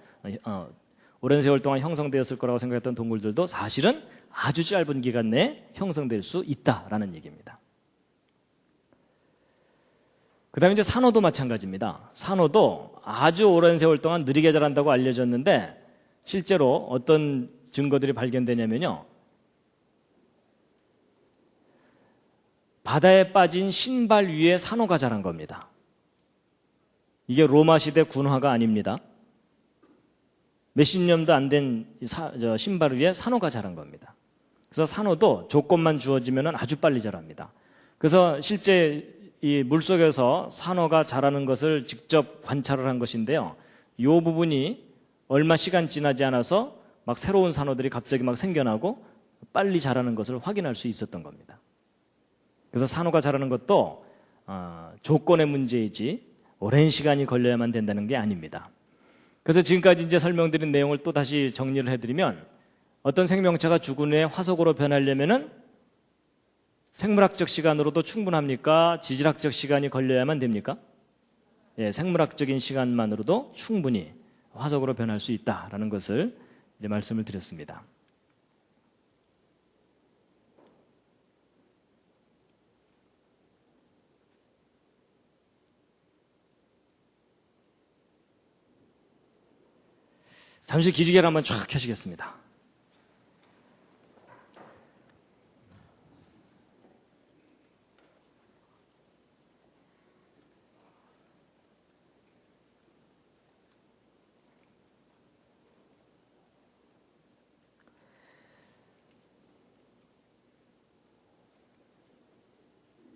오랜 세월 동안 형성되었을 거라고 생각했던 동굴들도 사실은 아주 짧은 기간 내에 형성될 수 있다라는 얘기입니다. 그 다음에 이제 산호도 마찬가지입니다. 산호도 아주 오랜 세월 동안 느리게 자란다고 알려졌는데 실제로 어떤 증거들이 발견되냐면요, 바다에 빠진 신발 위에 산호가 자란 겁니다. 이게 로마 시대 군화가 아닙니다. 몇십 년도 안 된 신발 위에 산호가 자란 겁니다. 그래서 산호도 조건만 주어지면 아주 빨리 자랍니다. 그래서 실제 이 물속에서 산호가 자라는 것을 직접 관찰을 한 것인데요, 이 부분이 얼마 시간 지나지 않아서 막 새로운 산호들이 갑자기 막 생겨나고 빨리 자라는 것을 확인할 수 있었던 겁니다. 그래서 산호가 자라는 것도 조건의 문제이지 오랜 시간이 걸려야만 된다는 게 아닙니다. 그래서 지금까지 이제 설명드린 내용을 또 다시 정리를 해드리면, 어떤 생명체가 죽은 후에 화석으로 변하려면은 생물학적 시간으로도 충분합니까? 지질학적 시간이 걸려야만 됩니까? 예, 생물학적인 시간만으로도 충분히 화석으로 변할 수 있다라는 것을 이제 말씀을 드렸습니다. 잠시 기지개를 한번 쫙 켜시겠습니다.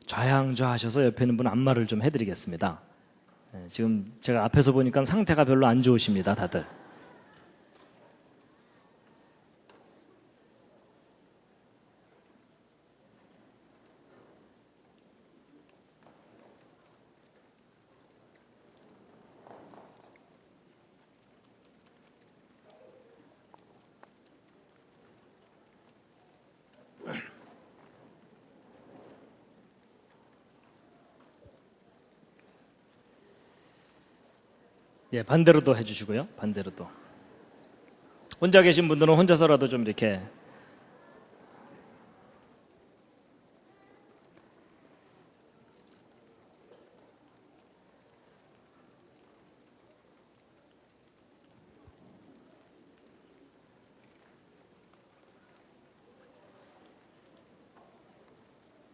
좌양좌하셔서 옆에 있는 분 안마를 좀 해드리겠습니다. 지금 제가 앞에서 보니까 상태가 별로 안 좋으십니다, 다들. 예, 반대로도 해주시고요. 반대로도. 혼자 계신 분들은 혼자서라도 좀 이렇게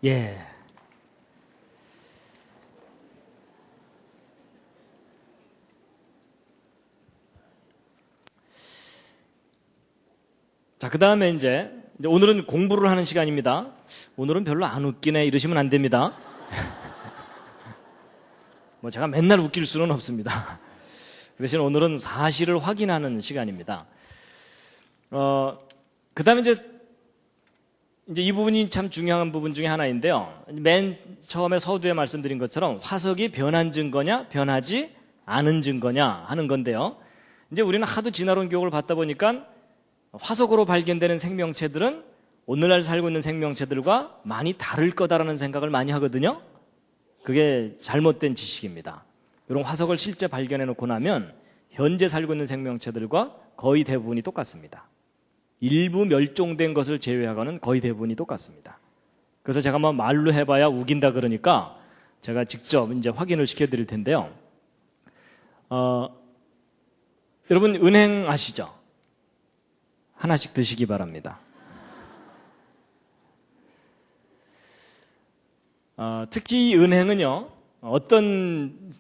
예. 자, 그 다음에 이제 오늘은 공부를 하는 시간입니다. 오늘은 별로 안 웃기네 이러시면 안 됩니다. 뭐 제가 맨날 웃길 수는 없습니다. 그 대신 오늘은 사실을 확인하는 시간입니다. 그 다음에 이제 이 부분이 참 중요한 부분 중에 하나인데요. 맨 처음에 서두에 말씀드린 것처럼 화석이 변한 증거냐, 변하지 않은 증거냐 하는 건데요. 이제 우리는 하도 진화론 교육을 받다 보니까 화석으로 발견되는 생명체들은 오늘날 살고 있는 생명체들과 많이 다를 거다라는 생각을 많이 하거든요. 그게 잘못된 지식입니다. 이런 화석을 실제 발견해 놓고 나면 현재 살고 있는 생명체들과 거의 대부분이 똑같습니다. 일부 멸종된 것을 제외하고는 거의 대부분이 똑같습니다. 그래서 제가 뭐 말로 해봐야 우긴다 그러니까 제가 직접 이제 확인을 시켜드릴 텐데요. 여러분 은행 아시죠? 하나씩 드시기 바랍니다. 특히 이 은행은요, 어떤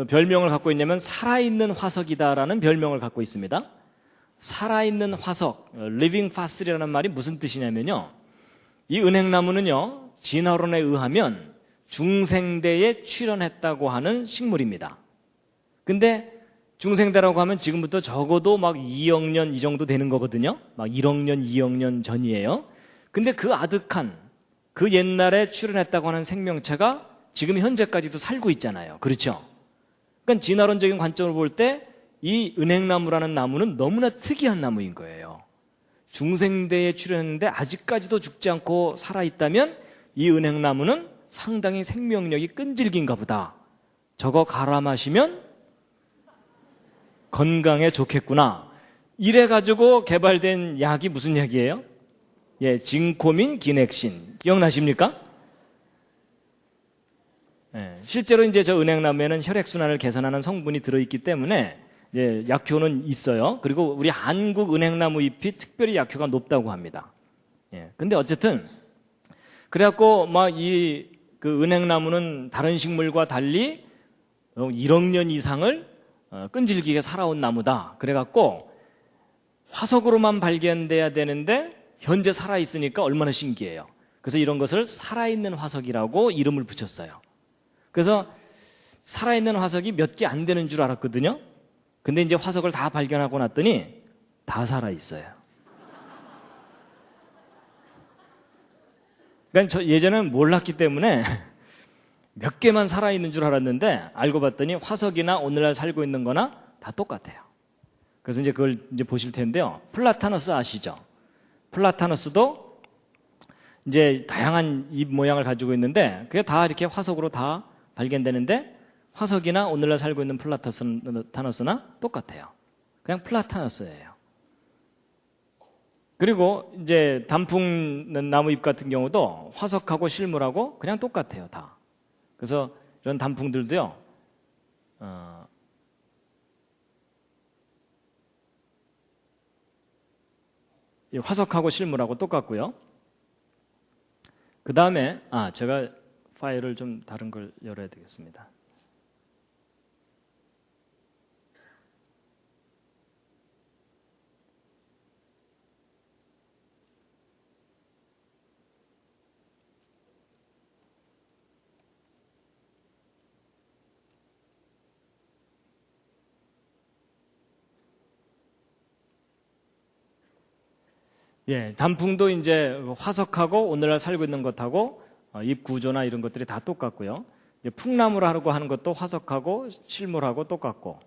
별명을 갖고 있냐면 살아있는 화석이다라는 별명을 갖고 있습니다. 살아있는 화석, living fossil이라는 말이 무슨 뜻이냐면요, 이 은행나무는요, 진화론에 의하면 중생대에 출현했다고 하는 식물입니다. 근데 중생대라고 하면 지금부터 적어도 막 2억 년 이 정도 되는 거거든요. 막 1억 년, 2억 년 전이에요. 근데 그 아득한, 그 옛날에 출현했다고 하는 생명체가 지금 현재까지도 살고 있잖아요. 그렇죠? 그러니까 진화론적인 관점으로 볼 때 이 은행나무라는 나무는 너무나 특이한 나무인 거예요. 중생대에 출현했는데 아직까지도 죽지 않고 살아있다면 이 은행나무는 상당히 생명력이 끈질긴가 보다. 저거 갈아 마시면 건강에 좋겠구나. 이래가지고 개발된 약이 무슨 약이에요? 예, 진코민 기넥신. 기억나십니까? 예, 실제로 이제 저 은행나무에는 혈액순환을 개선하는 성분이 들어있기 때문에 예, 약효는 있어요. 그리고 우리 한국 은행나무 잎이 특별히 약효가 높다고 합니다. 예, 근데 어쨌든 그래갖고 막 이 그 은행나무는 다른 식물과 달리 1억 년 이상을 끈질기게 살아온 나무다. 그래갖고 화석으로만 발견돼야 되는데 현재 살아있으니까 얼마나 신기해요. 그래서 이런 것을 살아있는 화석이라고 이름을 붙였어요. 그래서 살아있는 화석이 몇 개 안 되는 줄 알았거든요. 근데 이제 화석을 다 발견하고 났더니 다 살아있어요. 그러니까 저 예전에는 몰랐기 때문에 몇 개만 살아있는 줄 알았는데 알고 봤더니 화석이나 오늘날 살고 있는 거나 다 똑같아요. 그래서 이제 그걸 이제 보실 텐데요. 플라타너스 아시죠? 플라타너스도 이제 다양한 잎 모양을 가지고 있는데 그게 다 이렇게 화석으로 다 발견되는데 화석이나 오늘날 살고 있는 플라타너스나 똑같아요. 그냥 플라타너스예요. 그리고 이제 단풍 나무 잎 같은 경우도 화석하고 실물하고 그냥 똑같아요, 다. 그래서 이런 단풍들도요, 화석하고 실물하고 똑같고요. 그 다음에, 제가 파일을 좀 다른 걸 열어야 되겠습니다. 예, 단풍도 이제 화석하고 오늘날 살고 있는 것하고 잎 구조나 이런 것들이 다 똑같고요. 이제 풍나무라고 하는 것도 화석하고 실물하고 똑같고,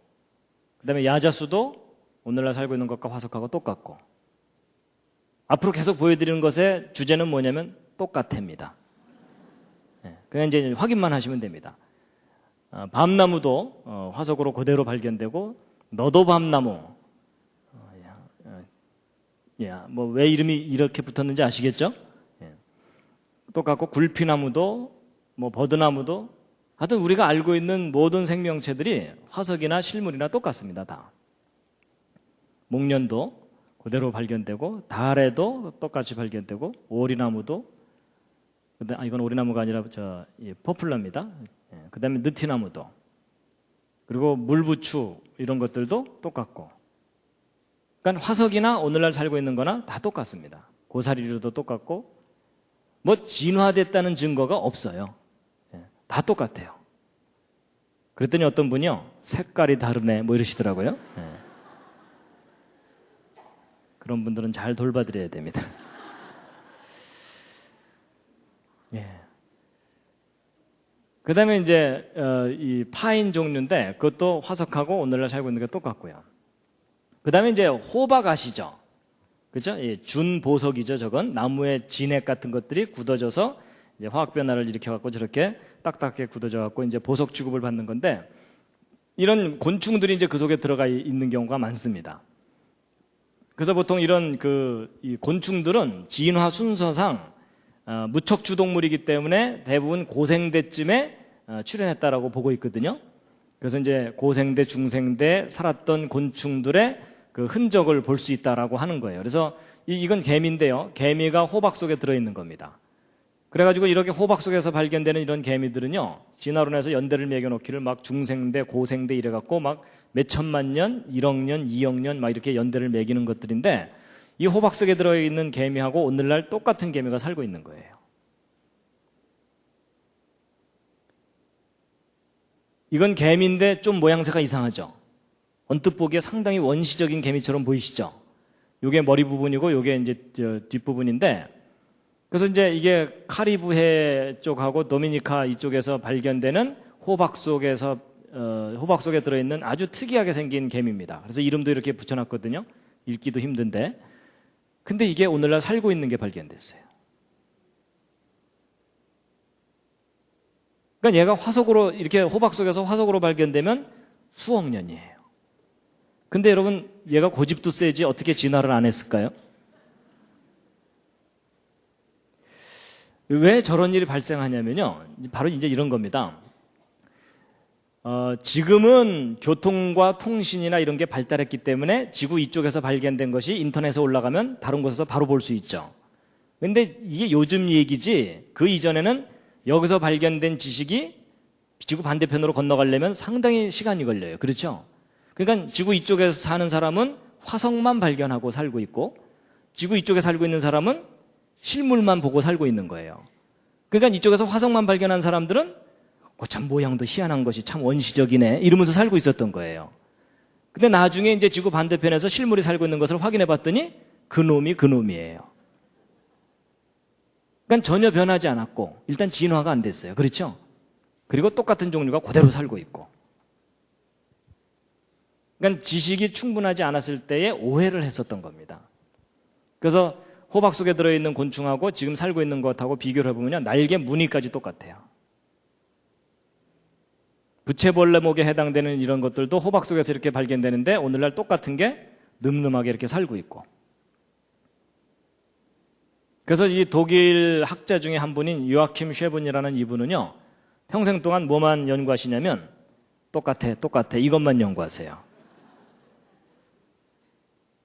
그다음에 야자수도 오늘날 살고 있는 것과 화석하고 똑같고, 앞으로 계속 보여드리는 것의 주제는 뭐냐면 똑같습니다. 예, 그냥 이제 확인만 하시면 됩니다. 밤나무도 화석으로 그대로 발견되고, 너도 밤나무. 예, 뭐 왜 이름이 이렇게 붙었는지 아시겠죠? 예. 똑같고 굴피나무도 뭐 버드나무도 하여튼 우리가 알고 있는 모든 생명체들이 화석이나 실물이나 똑같습니다. 다. 목련도 그대로 발견되고 달에도 똑같이 발견되고 오리나무도 이건 오리나무가 아니라 포플러입니다. 그다음에 느티나무도, 그리고 물부추 이런 것들도 똑같고. 그러니까 화석이나 오늘날 살고 있는 거나 다 똑같습니다. 고사리류도 똑같고, 뭐 진화됐다는 증거가 없어요. 다 똑같아요. 그랬더니 어떤 분이요, 색깔이 다르네 뭐 이러시더라고요. 그런 분들은 잘 돌봐드려야 됩니다. 그 다음에 이제 이 파인 종류인데 그것도 화석하고 오늘날 살고 있는 게 똑같고요. 그 다음에 이제 호박 아시죠? 그죠? 준보석이죠. 저건 나무의 진액 같은 것들이 굳어져서 이제 화학 변화를 일으켜갖고 저렇게 딱딱하게 굳어져갖고 이제 보석 취급을 받는 건데, 이런 곤충들이 이제 그 속에 들어가 있는 경우가 많습니다. 그래서 보통 이런 이 곤충들은 진화 순서상 무척 주동물이기 때문에 대부분 고생대쯤에 출현했다라고 보고 있거든요. 그래서 이제 고생대, 중생대 살았던 곤충들의 그 흔적을 볼 수 있다라고 하는 거예요. 그래서 이건 개미인데요. 개미가 호박 속에 들어있는 겁니다. 그래가지고 이렇게 호박 속에서 발견되는 이런 개미들은요, 진화론에서 연대를 매겨놓기를 막 중생대, 고생대 이래갖고 막 몇천만 년, 1억 년, 2억 년 막 이렇게 연대를 매기는 것들인데, 이 호박 속에 들어있는 개미하고 오늘날 똑같은 개미가 살고 있는 거예요. 이건 개미인데 좀 모양새가 이상하죠? 언뜻 보기에 상당히 원시적인 개미처럼 보이시죠? 요게 머리 부분이고 요게 이제 뒷부분인데, 그래서 이제 이게 카리브해 쪽하고 도미니카 이쪽에서 발견되는 호박 속에 들어있는 아주 특이하게 생긴 개미입니다. 그래서 이름도 이렇게 붙여놨거든요. 읽기도 힘든데. 근데 이게 오늘날 살고 있는 게 발견됐어요. 그러니까 얘가 화석으로, 이렇게 호박 속에서 화석으로 발견되면 수억 년이에요. 근데 여러분, 얘가 고집도 세지 어떻게 진화를 안 했을까요? 왜 저런 일이 발생하냐면요, 바로 이제 이런 겁니다. 지금은 교통과 통신이나 이런 게 발달했기 때문에 지구 이쪽에서 발견된 것이 인터넷에 올라가면 다른 곳에서 바로 볼 수 있죠. 근데 이게 요즘 얘기지, 그 이전에는 여기서 발견된 지식이 지구 반대편으로 건너가려면 상당히 시간이 걸려요. 그렇죠? 그러니까 지구 이쪽에서 사는 사람은 화석만 발견하고 살고 있고, 지구 이쪽에 살고 있는 사람은 실물만 보고 살고 있는 거예요. 그러니까 이쪽에서 화석만 발견한 사람들은 참 모양도 희한한 것이 참 원시적이네 이러면서 살고 있었던 거예요. 근데 나중에 이제 지구 반대편에서 실물이 살고 있는 것을 확인해 봤더니 그놈이 그놈이에요. 그러니까 전혀 변하지 않았고 일단 진화가 안 됐어요. 그렇죠? 그리고 똑같은 종류가 그대로 살고 있고. 그러니까 지식이 충분하지 않았을 때에 오해를 했었던 겁니다. 그래서 호박 속에 들어있는 곤충하고 지금 살고 있는 것하고 비교를 해보면 날개 무늬까지 똑같아요. 부채벌레목에 해당되는 이런 것들도 호박 속에서 이렇게 발견되는데 오늘날 똑같은 게 늠름하게 이렇게 살고 있고. 그래서 이 독일 학자 중에 한 분인 요아킴 쉐븐이라는 이분은요, 평생 동안 뭐만 연구하시냐면 똑같아 이것만 연구하세요.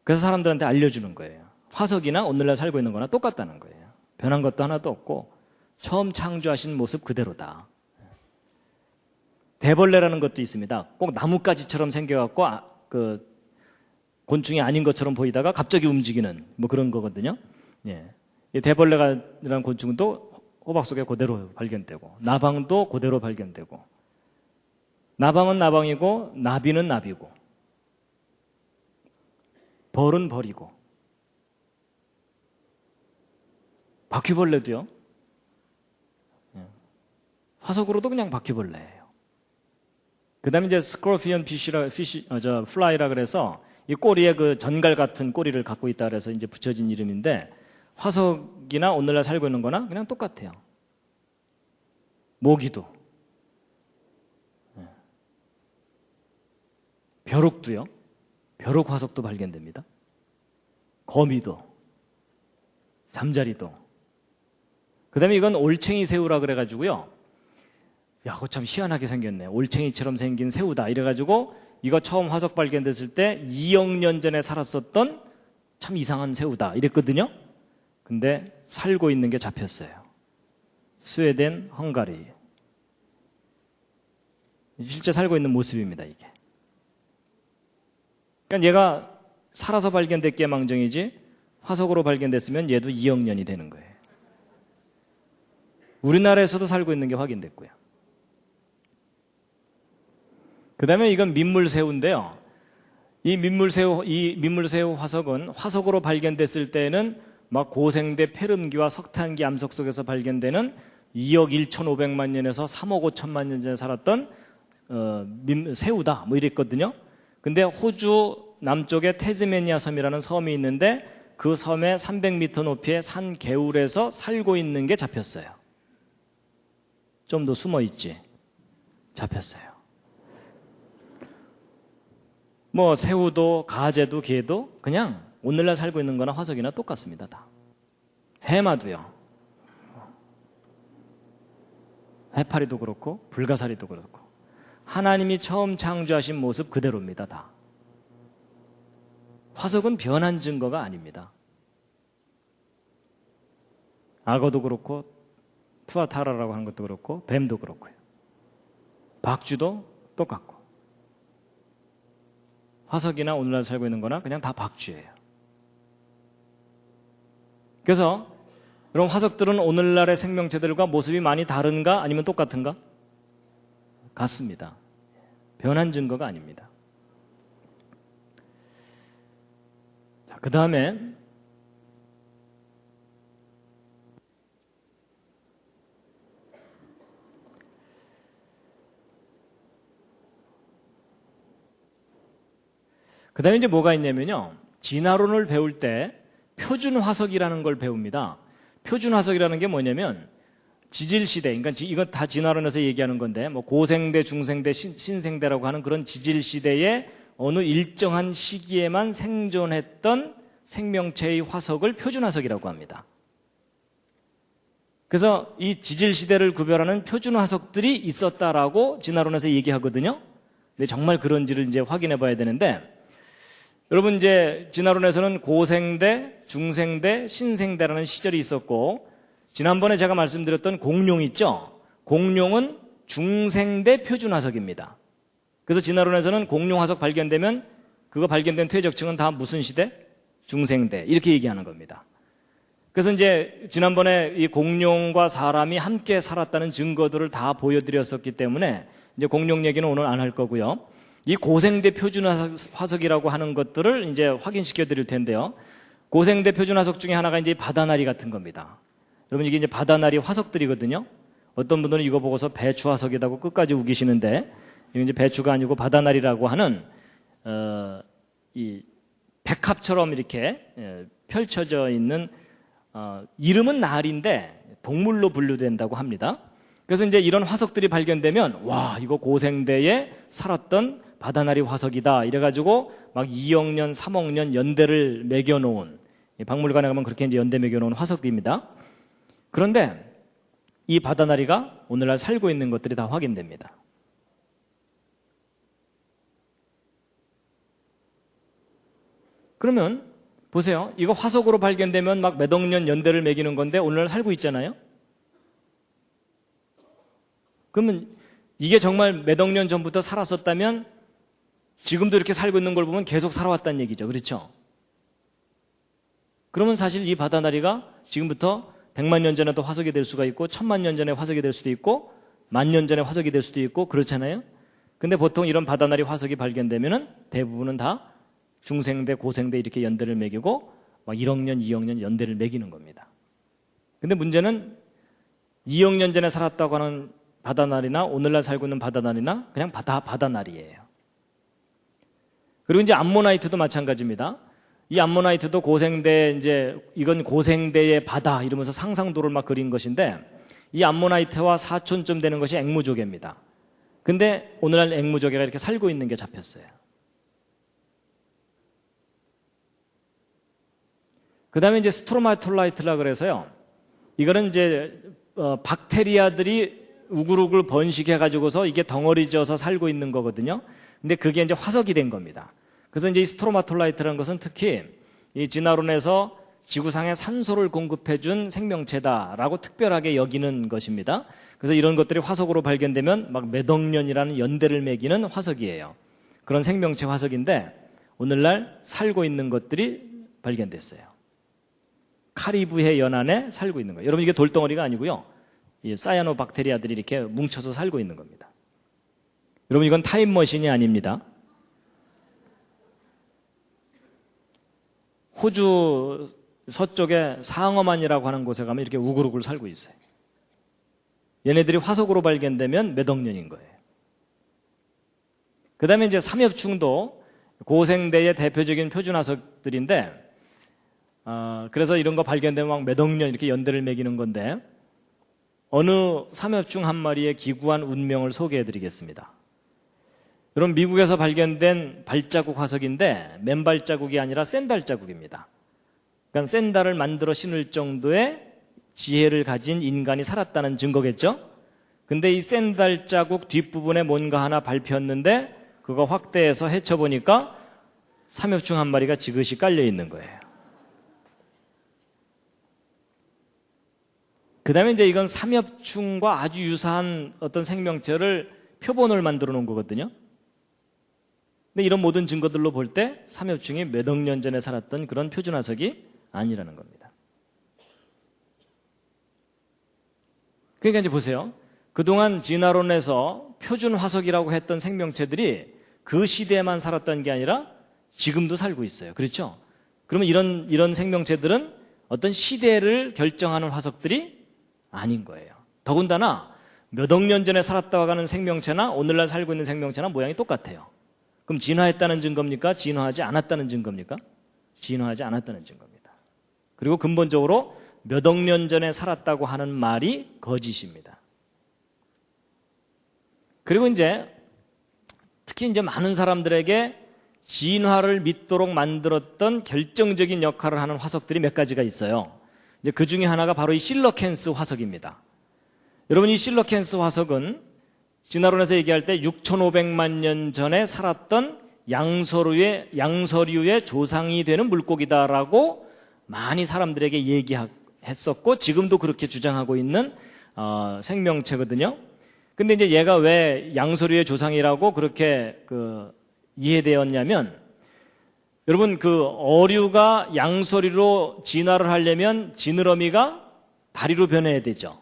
그래서 사람들한테 알려주는 거예요. 화석이나 오늘날 살고 있는 거나 똑같다는 거예요. 변한 것도 하나도 없고 처음 창조하신 모습 그대로다. 대벌레라는 것도 있습니다. 꼭 나뭇가지처럼 생겨갖고 그 곤충이 아닌 것처럼 보이다가 갑자기 움직이는 뭐 그런 거거든요. 이 대벌레라는 곤충도 호박 속에 그대로 발견되고, 나방도 그대로 발견되고, 나방은 나방이고 나비는 나비고, 벌은 벌이고, 바퀴벌레도요. 화석으로도 그냥 바퀴벌레예요. 그 다음에 이제 스코르피언 플라이라 그래서 이 꼬리에 그 전갈 같은 꼬리를 갖고 있다 그래서 이제 붙여진 이름인데, 화석이나 오늘날 살고 있는 거나 그냥 똑같아요. 모기도, 벼룩도요. 벼룩 화석도 발견됩니다. 거미도, 잠자리도. 그 다음에 이건 올챙이 새우라 그래가지고요. 야, 그거 참 희한하게 생겼네. 올챙이처럼 생긴 새우다. 이래가지고 이거 처음 화석 발견됐을 때 2억 년 전에 살았었던 참 이상한 새우다. 이랬거든요. 근데 살고 있는 게 잡혔어요. 스웨덴, 헝가리. 실제 살고 있는 모습입니다, 이게. 그러니까 얘가 살아서 발견됐기에 망정이지 화석으로 발견됐으면 얘도 2억 년이 되는 거예요. 우리나라에서도 살고 있는 게 확인됐고요. 그 다음에 이건 민물새우인데요. 이 민물새우 화석은 화석으로 발견됐을 때는 막 고생대 페름기와 석탄기 암석 속에서 발견되는 2억 1,500만 년에서 3억 5천만 년 전에 살았던 새우다 뭐 이랬거든요. 근데 호주 남쪽에 태즈메니아 섬이라는 섬이 있는데 그 섬에 300m 높이의 산 개울에서 살고 있는 게 잡혔어요. 좀 더 숨어 있지. 잡혔어요. 뭐 새우도 가재도 게도 그냥 오늘날 살고 있는 거나 화석이나 똑같습니다. 다. 해마도요. 해파리도 그렇고 불가사리도 그렇고 하나님이 처음 창조하신 모습 그대로입니다. 다. 화석은 변한 증거가 아닙니다. 악어도 그렇고 투아타라라고 하는 것도 그렇고 뱀도 그렇고요. 박쥐도 똑같고 화석이나 오늘날 살고 있는 거나 그냥 다 박쥐예요. 그래서 그럼 화석들은 오늘날의 생명체들과 모습이 많이 다른가 아니면 똑같은가? 같습니다. 변한 증거가 아닙니다. 자, 그 다음에 이제 뭐가 있냐면요. 진화론을 배울 때 표준 화석이라는 걸 배웁니다. 표준 화석이라는 게 뭐냐면 지질시대, 그러니까 이건 다 진화론에서 얘기하는 건데 뭐 고생대, 중생대, 신생대라고 하는 그런 지질시대에 어느 일정한 시기에만 생존했던 생명체의 화석을 표준 화석이라고 합니다. 그래서 이 지질시대를 구별하는 표준 화석들이 있었다라고 진화론에서 얘기하거든요. 근데 정말 그런지를 이제 확인해 봐야 되는데 여러분 이제 진화론에서는 고생대, 중생대, 신생대라는 시절이 있었고 지난번에 제가 말씀드렸던 공룡 있죠? 공룡은 중생대 표준 화석입니다. 그래서 진화론에서는 공룡 화석 발견되면 그거 발견된 퇴적층은 다 무슨 시대? 중생대 이렇게 얘기하는 겁니다. 그래서 이제 지난번에 이 공룡과 사람이 함께 살았다는 증거들을 다 보여드렸었기 때문에 이제 공룡 얘기는 오늘 안 할 거고요. 이 고생대 표준 화석이라고 하는 것들을 이제 확인시켜 드릴 텐데요. 고생대 표준 화석 중에 하나가 이제 바다나리 같은 겁니다. 여러분 이게 이제 바다나리 화석들이거든요. 어떤 분들은 이거 보고서 배추 화석이라고 끝까지 우기시는데 이게 이제 배추가 아니고 바다나리라고 하는 이 백합처럼 이렇게 펼쳐져 있는 이름은 나리인데 동물로 분류된다고 합니다. 그래서 이제 이런 화석들이 발견되면 와 이거 고생대에 살았던 바다나리 화석이다 이래가지고 막 2억 년, 3억 년 연대를 매겨놓은 박물관에 가면 그렇게 이제 연대 매겨놓은 화석입니다. 그런데 이 바다나리가 오늘날 살고 있는 것들이 다 확인됩니다. 그러면 보세요. 이거 화석으로 발견되면 막 몇 억 년 연대를 매기는 건데 오늘날 살고 있잖아요. 그러면 이게 정말 몇 억 년 전부터 살았었다면 지금도 이렇게 살고 있는 걸 보면 계속 살아왔다는 얘기죠. 그렇죠? 그러면 사실 이 바다나리가 지금부터 100만 년 전에도 화석이 될 수가 있고 1000만 년 전에 화석이 될 수도 있고 10,000년 전에 화석이 될 수도 있고 그렇잖아요. 근데 보통 이런 바다나리 화석이 발견되면은 대부분은 다 중생대, 고생대 이렇게 연대를 매기고 막 1억 년, 2억 년 연대를 매기는 겁니다. 근데 문제는 2억 년 전에 살았다고 하는 바다나리나 오늘날 살고 있는 바다나리나 그냥 바다나리예요. 그리고 이제 암모나이트도 마찬가지입니다. 이 암모나이트도 고생대 이제 이건 고생대의 바다 이러면서 상상도를 막 그린 것인데 이 암모나이트와 사촌점 되는 것이 앵무조개입니다. 근데 오늘날 앵무조개가 이렇게 살고 있는 게 잡혔어요. 그 다음에 이제 스트로마톨라이트라 그래서요. 이거는 이제 박테리아들이 우글우글 번식해가지고서 이게 덩어리 져서 살고 있는 거거든요. 근데 그게 이제 화석이 된 겁니다. 그래서 이제 이 스트로마톨라이트라는 것은 특히 이 진화론에서 지구상에 산소를 공급해준 생명체다라고 특별하게 여기는 것입니다. 그래서 이런 것들이 화석으로 발견되면 막 몇 억 년이라는 연대를 매기는 화석이에요. 그런 생명체 화석인데 오늘날 살고 있는 것들이 발견됐어요. 카리브해 연안에 살고 있는 거예요. 여러분, 이게 돌덩어리가 아니고요. 이 사이아노박테리아들이 이렇게 뭉쳐서 살고 있는 겁니다. 여러분, 이건 타임머신이 아닙니다. 호주 서쪽에 상어만이라고 하는 곳에 가면 이렇게 우글우글 살고 있어요. 얘네들이 화석으로 발견되면 몇 억 년인 거예요. 그 다음에 이제 삼엽충도 고생대의 대표적인 표준화석들인데, 그래서 이런 거 발견되면 막 몇 억 년 이렇게 연대를 매기는 건데, 어느 삼엽충 한 마리의 기구한 운명을 소개해 드리겠습니다. 여러분, 미국에서 발견된 발자국 화석인데 맨발자국이 아니라 샌달자국입니다. 그러니까 샌달을 만들어 신을 정도의 지혜를 가진 인간이 살았다는 증거겠죠? 근데 이 샌달 자국 뒷부분에 뭔가 하나 밟혔는데 그거 확대해서 헤쳐보니까 삼엽충 한 마리가 지그시 깔려 있는 거예요. 그 다음에 이제 이건 삼엽충과 아주 유사한 어떤 생명체를 표본을 만들어 놓은 거거든요. 근데 이런 모든 증거들로 볼 때 삼엽충이 몇 억 년 전에 살았던 그런 표준화석이 아니라는 겁니다. 그러니까 이제 보세요. 그동안 진화론에서 표준화석이라고 했던 생명체들이 그 시대에만 살았던 게 아니라 지금도 살고 있어요. 그렇죠? 그러면 이런 생명체들은 어떤 시대를 결정하는 화석들이 아닌 거예요. 더군다나 몇 억 년 전에 살았다고 하는 생명체나 오늘날 살고 있는 생명체나 모양이 똑같아요. 그럼 진화했다는 증거입니까? 진화하지 않았다는 증거입니까? 진화하지 않았다는 증거입니다. 그리고 근본적으로 몇 억 년 전에 살았다고 하는 말이 거짓입니다. 그리고 이제 특히 이제 많은 사람들에게 진화를 믿도록 만들었던 결정적인 역할을 하는 화석들이 몇 가지가 있어요. 이제 그 중에 하나가 바로 이 실러켄스 화석입니다. 여러분, 이 실러켄스 화석은 진화론에서 얘기할 때 6,500만 년 전에 살았던 양서류의 조상이 되는 물고기다라고 많이 사람들에게 얘기했었고 지금도 그렇게 주장하고 있는 생명체거든요. 근데 이제 얘가 왜 양서류의 조상이라고 그렇게 이해되었냐면, 여러분, 그 어류가 양서류로 진화를 하려면 지느러미가 다리로 변해야 되죠.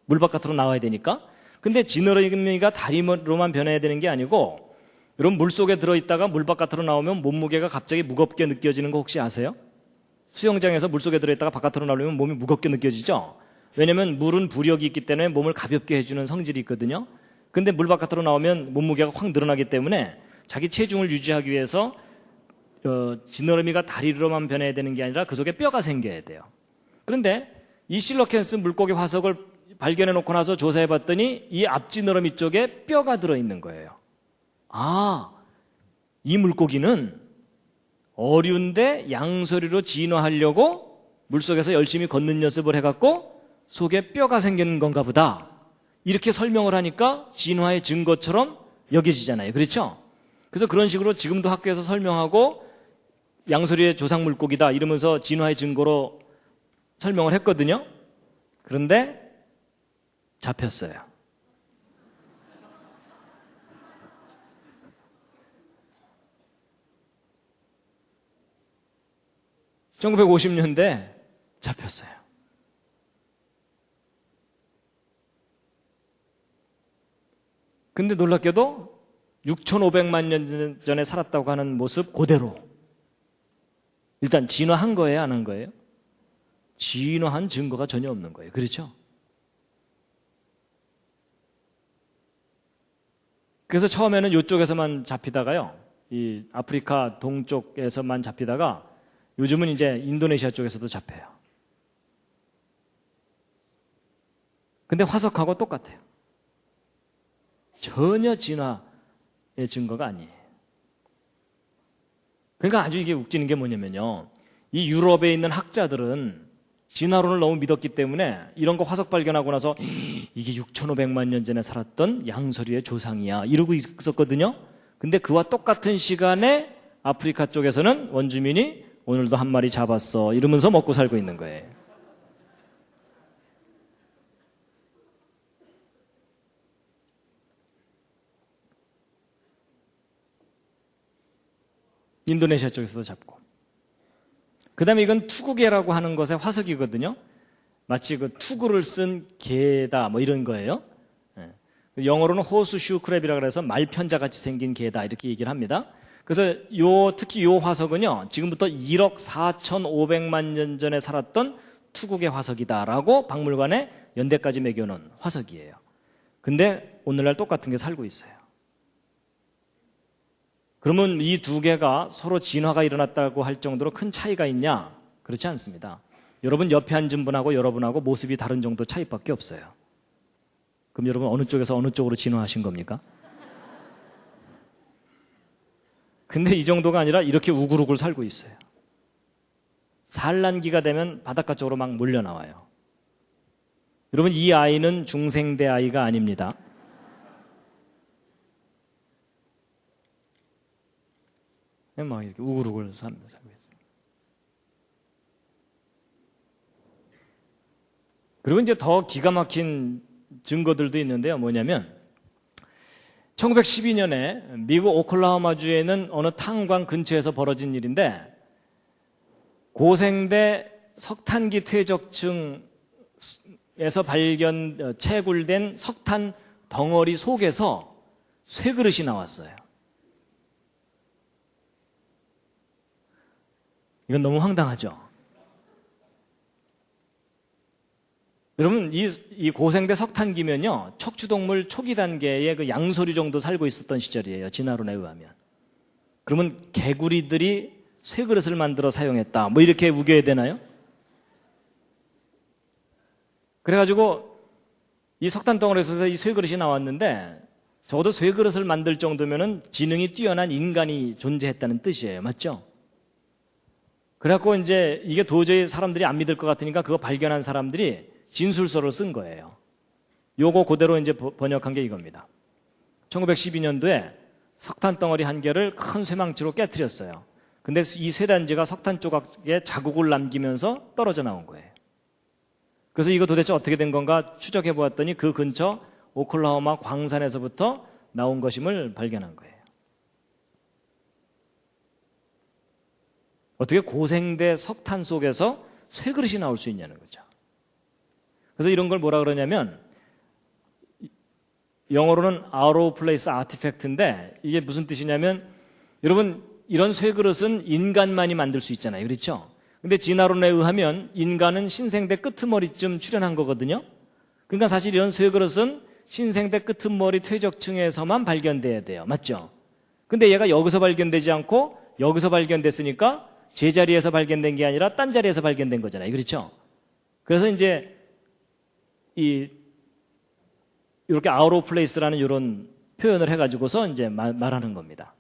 물 바깥으로 나와야 되니까. 근데 지느러미가 다리로만 변해야 되는 게 아니고, 여러분, 물속에 들어있다가 물 바깥으로 나오면 몸무게가 갑자기 무겁게 느껴지는 거 혹시 아세요? 수영장에서 물속에 들어있다가 바깥으로 나오면 몸이 무겁게 느껴지죠? 왜냐면 물은 부력이 있기 때문에 몸을 가볍게 해주는 성질이 있거든요. 근데 물 바깥으로 나오면 몸무게가 확 늘어나기 때문에 자기 체중을 유지하기 위해서 지느러미가 다리로만 변해야 되는 게 아니라 그 속에 뼈가 생겨야 돼요. 그런데 이 실러켄스 물고기 화석을 발견해 놓고 나서 조사해 봤더니 이 앞지느러미 쪽에 뼈가 들어있는 거예요. 이 물고기는 어류인데 양서류로 진화하려고 물속에서 열심히 걷는 연습을 해갖고 속에 뼈가 생기는 건가 보다. 이렇게 설명을 하니까 진화의 증거처럼 여겨지잖아요. 그렇죠? 그래서 그런 식으로 지금도 학교에서 설명하고 양서류의 조상 물고기다 이러면서 진화의 증거로 설명을 했거든요. 그런데 잡혔어요. (1950년대) 잡혔어요. 근데 놀랍게도 6,500만 년 전에 살았다고 하는 모습 그대로. 일단 진화한 거예요, 안 한 거예요? 진화한 증거가 전혀 없는 거예요. 그렇죠? 그래서 처음에는 이쪽에서만 잡히다가요, 이 아프리카 동쪽에서만 잡히다가 요즘은 이제 인도네시아 쪽에서도 잡혀요. 근데 화석하고 똑같아요. 전혀 진화의 증거가 아니에요. 그러니까 아주 이게 웃기는 게 뭐냐면요, 이 유럽에 있는 학자들은 진화론을 너무 믿었기 때문에 이런 거 화석 발견하고 나서 이게 6,500만 년 전에 살았던 양서류의 조상이야 이러고 있었거든요. 근데 그와 똑같은 시간에 아프리카 쪽에서는 원주민이 오늘도 한 마리 잡았어 이러면서 먹고 살고 있는 거예요. 인도네시아 쪽에서도 잡고. 그 다음에 이건 투구개라고 하는 것의 화석이거든요. 마치 그 투구를 쓴 개다 뭐 이런 거예요. 영어로는 호수슈 크랩이라고 해서 말편자 같이 생긴 개다 이렇게 얘기를 합니다. 그래서 특히 요 화석은요, 지금부터 1억 4,500만 년 전에 살았던 투구개 화석이다라고 박물관에 연대까지 매겨놓은 화석이에요. 근데 오늘날 똑같은 게 살고 있어요. 그러면 이 두 개가 서로 진화가 일어났다고 할 정도로 큰 차이가 있냐? 그렇지 않습니다. 여러분 옆에 앉은 분하고 여러분하고 모습이 다른 정도 차이밖에 없어요. 그럼 여러분 어느 쪽에서 어느 쪽으로 진화하신 겁니까? 근데 이 정도가 아니라 이렇게 우글우글 살고 있어요. 산란기가 되면 바닷가 쪽으로 막 몰려 나와요. 여러분 이 아이는 중생대 아이가 아닙니다. 막 이렇게 우글우글 살고 있어요. 그리고 이제 더 기가 막힌 증거들도 있는데요. 뭐냐면 1912년에 미국 오클라호마주에 있는 어느 탄광 근처에서 벌어진 일인데 고생대 석탄기 퇴적층에서 채굴된 석탄 덩어리 속에서 쇠그릇이 나왔어요. 이건 너무 황당하죠? 여러분, 이 고생대 석탄기면요, 척추동물 초기 단계의 그 양서류 정도 살고 있었던 시절이에요. 진화론에 의하면. 그러면 개구리들이 쇠그릇을 만들어 사용했다. 뭐 이렇게 우겨야 되나요? 그래가지고 이 석탄 덩어리에서 이 쇠그릇이 나왔는데 적어도 쇠그릇을 만들 정도면은 지능이 뛰어난 인간이 존재했다는 뜻이에요. 맞죠? 그래갖고 이제 이게 도저히 사람들이 안 믿을 것 같으니까 그거 발견한 사람들이 진술서를 쓴 거예요. 요거 그대로 이제 번역한 게 이겁니다. 1912년도에 석탄 덩어리 한 개를 큰 쇠망치로 깨트렸어요. 근데 이 쇠단지가 석탄 조각에 자국을 남기면서 떨어져 나온 거예요. 그래서 이거 도대체 어떻게 된 건가 추적해 보았더니 그 근처 오클라호마 광산에서부터 나온 것임을 발견한 거예요. 어떻게 고생대 석탄 속에서 쇠그릇이 나올 수 있냐는 거죠. 그래서 이런 걸 뭐라 그러냐면 영어로는 out of place artifact인데 이게 무슨 뜻이냐면 여러분 이런 쇠그릇은 인간만이 만들 수 있잖아요. 그렇죠? 근데 진화론에 의하면 인간은 신생대 끄트머리쯤 출현한 거거든요. 그러니까 사실 이런 쇠그릇은 신생대 끄트머리 퇴적층에서만 발견돼야 돼요. 맞죠? 근데 얘가 여기서 발견되지 않고 여기서 발견됐으니까 제자리에서 발견된 게 아니라 딴 자리에서 발견된 거잖아요. 그렇죠? 그래서 이제 이렇게 out of place라는 이런 표현을 해가지고서 이제 말하는 겁니다.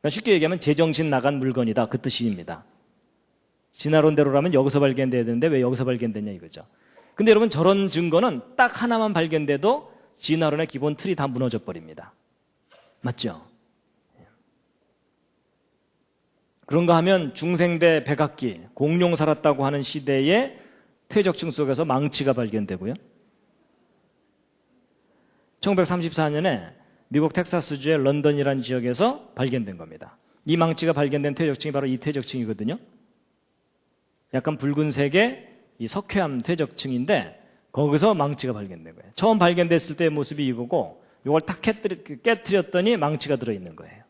그러니까 쉽게 얘기하면 제정신 나간 물건이다. 그 뜻입니다. 진화론대로라면 여기서 발견돼야 되는데 왜 여기서 발견됐냐 이거죠. 근데 여러분 저런 증거는 딱 하나만 발견돼도 진화론의 기본 틀이 다 무너져 버립니다. 맞죠? 그런가 하면 중생대 백악기, 공룡 살았다고 하는 시대의 퇴적층 속에서 망치가 발견되고요. 1934년에 미국 텍사스주의 런던이라는 지역에서 발견된 겁니다. 이 망치가 발견된 퇴적층이 바로 이 퇴적층이거든요. 약간 붉은색의 이 석회암 퇴적층인데 거기서 망치가 발견된 거예요. 처음 발견됐을 때의 모습이 이거고 이걸 탁 깨트렸더니 망치가 들어있는 거예요.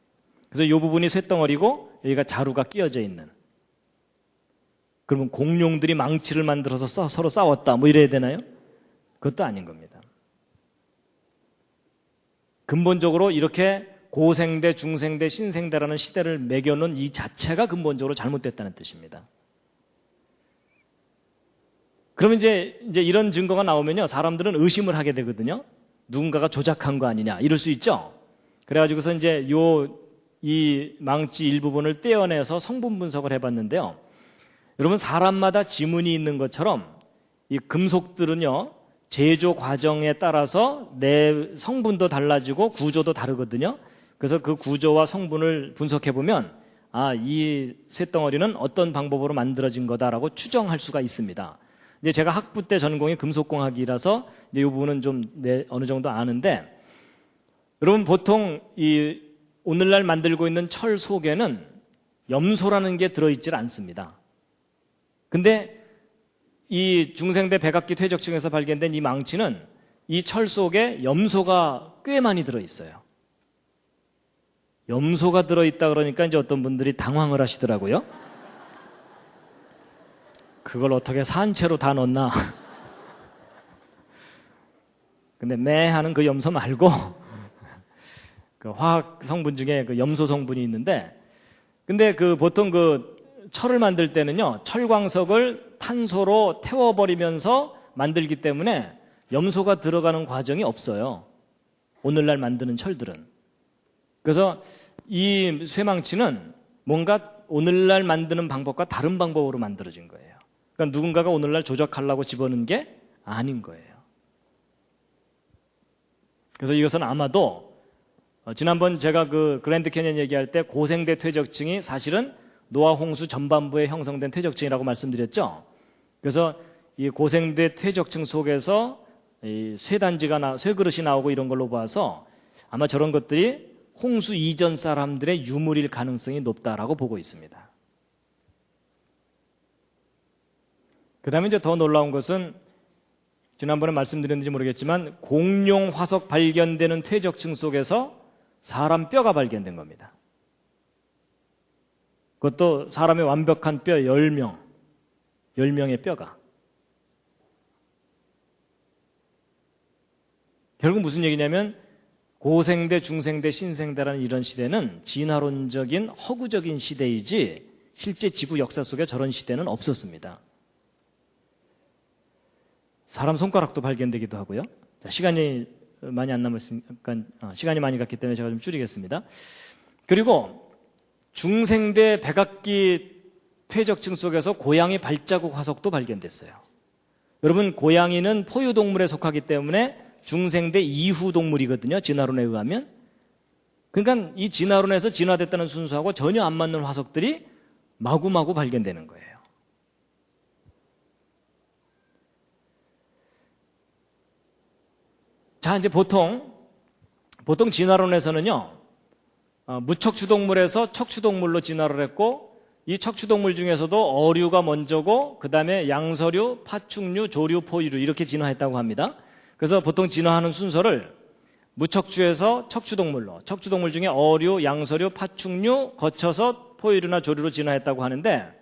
그래서 이 부분이 쇳덩어리고 여기가 자루가 끼어져 있는. 그러면 공룡들이 망치를 만들어서 서로 싸웠다 뭐 이래야 되나요? 그것도 아닌 겁니다. 근본적으로 이렇게 고생대, 중생대, 신생대라는 시대를 매겨놓은 이 자체가 근본적으로 잘못됐다는 뜻입니다. 그러면 이제 이런 증거가 나오면요, 사람들은 의심을 하게 되거든요. 누군가가 조작한 거 아니냐, 이럴 수 있죠. 그래가지고서 이제 이 망치 일부분을 떼어내서 성분 분석을 해봤는데요. 여러분, 사람마다 지문이 있는 것처럼 이 금속들은요, 제조 과정에 따라서 내 성분도 달라지고 구조도 다르거든요. 그래서 그 구조와 성분을 분석해보면 이 쇳덩어리는 어떤 방법으로 만들어진 거다라고 추정할 수가 있습니다. 이제 제가 학부 때 전공이 금속공학이라서 이제 이 부분은 좀 어느 정도 아는데, 여러분 보통 이 오늘날 만들고 있는 철 속에는 염소라는 게 들어있질 않습니다. 근데 이 중생대 백악기 퇴적층에서 발견된 이 망치는 이 철 속에 염소가 꽤 많이 들어있어요. 염소가 들어있다 그러니까 이제 어떤 분들이 당황을 하시더라고요. 그걸 어떻게 산채로 다 넣나. 근데 매 하는 그 염소 말고 그 화학 성분 중에 그 염소 성분이 있는데, 근데 그 보통 그 철을 만들 때는요, 철광석을 탄소로 태워버리면서 만들기 때문에 염소가 들어가는 과정이 없어요. 오늘날 만드는 철들은. 그래서 이 쇠망치는 뭔가 오늘날 만드는 방법과 다른 방법으로 만들어진 거예요. 그러니까 누군가가 오늘날 조작하려고 집어넣은 게 아닌 거예요. 그래서 이것은 아마도 지난번 제가 그 그랜드 캐년 얘기할 때 고생대 퇴적층이 사실은 노아 홍수 전반부에 형성된 퇴적층이라고 말씀드렸죠. 그래서 이 고생대 퇴적층 속에서 이 쇠단지가 쇠그릇이 나오고 이런 걸로 봐서 아마 저런 것들이 홍수 이전 사람들의 유물일 가능성이 높다라고 보고 있습니다. 그 다음에 이제 더 놀라운 것은 지난번에 말씀드렸는지 모르겠지만 공룡 화석 발견되는 퇴적층 속에서 사람 뼈가 발견된 겁니다. 그것도 사람의 완벽한 뼈 10명의 뼈가. 결국 무슨 얘기냐면 고생대, 중생대, 신생대라는 이런 시대는 진화론적인 허구적인 시대이지 실제 지구 역사 속에 저런 시대는 없었습니다. 사람 손가락도 발견되기도 하고요. 시간이 많이 안 남았으니까 시간이 많이 갔기 때문에 제가 좀 줄이겠습니다. 그리고 중생대 백악기 퇴적층 속에서 고양이 발자국 화석도 발견됐어요. 여러분, 고양이는 포유동물에 속하기 때문에 중생대 이후 동물이거든요, 진화론에 의하면. 그러니까 이 진화론에서 진화됐다는 순서하고 전혀 안 맞는 화석들이 마구마구 발견되는 거예요. 자, 이제 보통 진화론에서는요, 무척추동물에서 척추동물로 진화를 했고, 이 척추동물 중에서도 어류가 먼저고, 그 다음에 양서류, 파충류, 조류, 포유류 이렇게 진화했다고 합니다. 그래서 보통 진화하는 순서를 무척추에서 척추동물로, 척추동물 중에 어류, 양서류, 파충류 거쳐서 포유류나 조류로 진화했다고 하는데,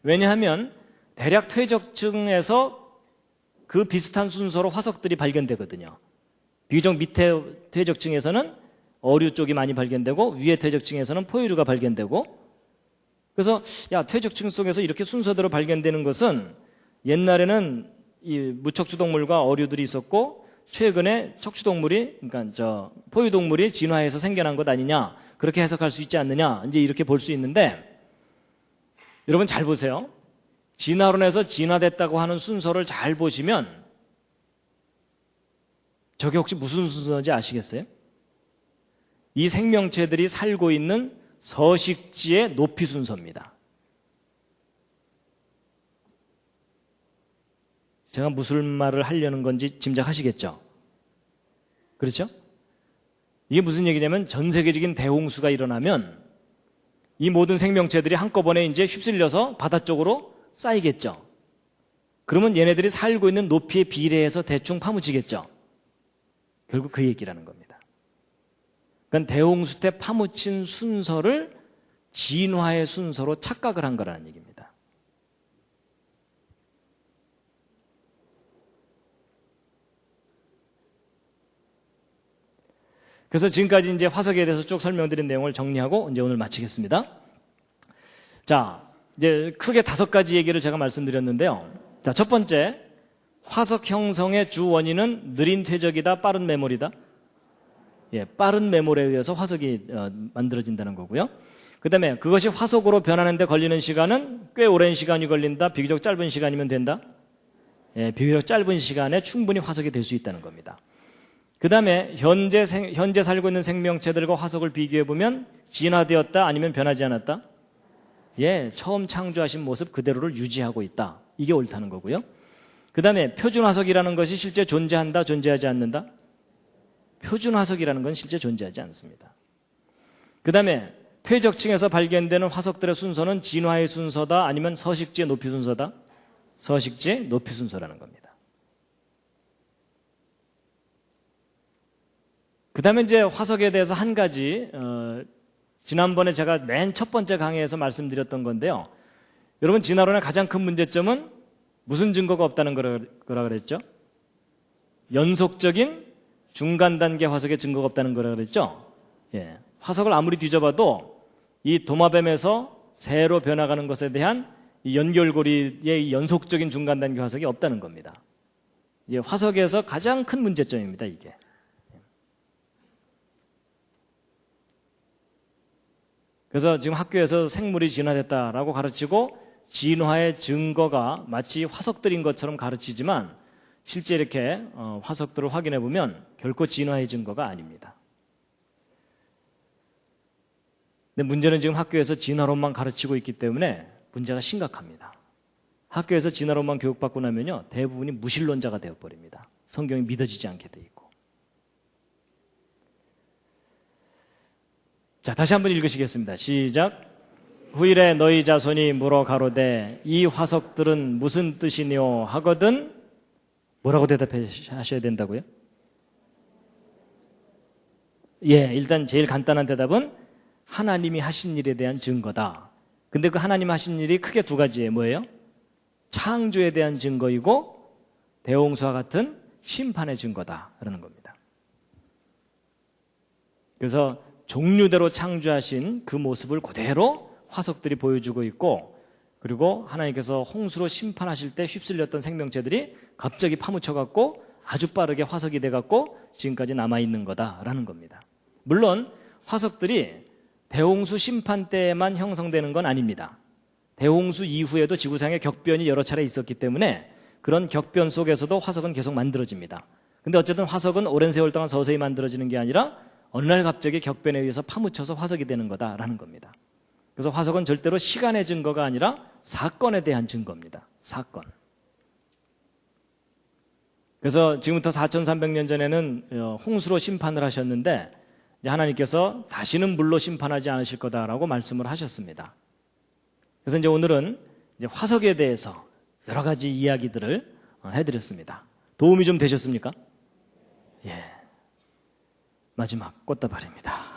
왜냐하면 대략 퇴적층에서 그 비슷한 순서로 화석들이 발견되거든요. 비교적 밑에 퇴적층에서는 어류 쪽이 많이 발견되고 위에 퇴적층에서는 포유류가 발견되고, 그래서 퇴적층 속에서 이렇게 순서대로 발견되는 것은 옛날에는 이 무척추동물과 어류들이 있었고 최근에 척추동물이, 그러니까 포유동물이 진화해서 생겨난 것 아니냐, 그렇게 해석할 수 있지 않느냐, 이제 이렇게 볼 수 있는데, 여러분 잘 보세요. 진화론에서 진화됐다고 하는 순서를 잘 보시면 저게 혹시 무슨 순서인지 아시겠어요? 이 생명체들이 살고 있는 서식지의 높이 순서입니다. 제가 무슨 말을 하려는 건지 짐작하시겠죠? 그렇죠? 이게 무슨 얘기냐면 전 세계적인 대홍수가 일어나면 이 모든 생명체들이 한꺼번에 이제 휩쓸려서 바다 쪽으로 쌓이겠죠. 그러면 얘네들이 살고 있는 높이에 비례해서 대충 파묻히겠죠. 결국 그 얘기라는 겁니다. 그러니까 대홍수 때 파묻힌 순서를 진화의 순서로 착각을 한 거라는 얘기입니다. 그래서 지금까지 이제 화석에 대해서 쭉 설명드린 내용을 정리하고 이제 오늘 마치겠습니다. 자, 이제 크게 5가지 얘기를 제가 말씀드렸는데요. 자, 첫 번째, 화석 형성의 주 원인은 느린 퇴적이다, 빠른 매몰이다. 빠른 매몰에 의해서 화석이 만들어진다는 거고요. 그 다음에 그것이 화석으로 변하는 데 걸리는 시간은 꽤 오랜 시간이 걸린다, 비교적 짧은 시간이면 된다. 비교적 짧은 시간에 충분히 화석이 될 수 있다는 겁니다. 그 다음에 현재 살고 있는 생명체들과 화석을 비교해보면 진화되었다, 아니면 변하지 않았다? 처음 창조하신 모습 그대로를 유지하고 있다. 이게 옳다는 거고요. 그 다음에 표준화석이라는 것이 실제 존재한다, 존재하지 않는다? 표준화석이라는 건 실제 존재하지 않습니다. 그 다음에 퇴적층에서 발견되는 화석들의 순서는 진화의 순서다, 아니면 서식지의 높이 순서다? 서식지의 높이 순서라는 겁니다. 그 다음에 이제 화석에 대해서 한 가지, 지난번에 제가 맨 첫 번째 강의에서 말씀드렸던 건데요. 여러분, 진화론의 가장 큰 문제점은 무슨 증거가 없다는 거라 그랬죠? 연속적인 중간 단계 화석의 증거가 없다는 거라 그랬죠? 화석을 아무리 뒤져봐도 이 도마뱀에서 새로 변화가는 것에 대한 이 연결고리의 연속적인 중간 단계 화석이 없다는 겁니다. 화석에서 가장 큰 문제점입니다, 이게. 그래서 지금 학교에서 생물이 진화됐다라고 가르치고 진화의 증거가 마치 화석들인 것처럼 가르치지만 실제 이렇게 화석들을 확인해 보면 결코 진화의 증거가 아닙니다. 근데 문제는 지금 학교에서 진화론만 가르치고 있기 때문에 문제가 심각합니다. 학교에서 진화론만 교육받고 나면요, 대부분이 무신론자가 되어버립니다. 성경이 믿어지지 않게 돼 있고. 자, 다시 한번 읽으시겠습니다. 시작. 후일에 너희 자손이 물어 가로되 이 화석들은 무슨 뜻이뇨 하거든 뭐라고 대답하셔야 된다고요? 일단 제일 간단한 대답은 하나님이 하신 일에 대한 증거다. 근데 그 하나님 하신 일이 크게 두 가지예요. 뭐예요? 창조에 대한 증거이고 대홍수와 같은 심판의 증거다라는 겁니다. 그래서 종류대로 창조하신 그 모습을 그대로 화석들이 보여주고 있고, 그리고 하나님께서 홍수로 심판하실 때 휩쓸렸던 생명체들이 갑자기 파묻혀갖고 아주 빠르게 화석이 돼갖고 지금까지 남아있는 거다라는 겁니다. 물론 화석들이 대홍수 심판 때만 형성되는 건 아닙니다. 대홍수 이후에도 지구상에 격변이 여러 차례 있었기 때문에 그런 격변 속에서도 화석은 계속 만들어집니다. 근데 어쨌든 화석은 오랜 세월 동안 서서히 만들어지는 게 아니라 어느 날 갑자기 격변에 의해서 파묻혀서 화석이 되는 거다라는 겁니다. 그래서 화석은 절대로 시간의 증거가 아니라 사건에 대한 증거입니다. 사건. 그래서 지금부터 4300년 전에는 홍수로 심판을 하셨는데 하나님께서 다시는 물로 심판하지 않으실 거다라고 말씀을 하셨습니다. 그래서 이제 오늘은 이제 화석에 대해서 여러 가지 이야기들을 해드렸습니다. 도움이 좀 되셨습니까? 마지막 꽃다발입니다.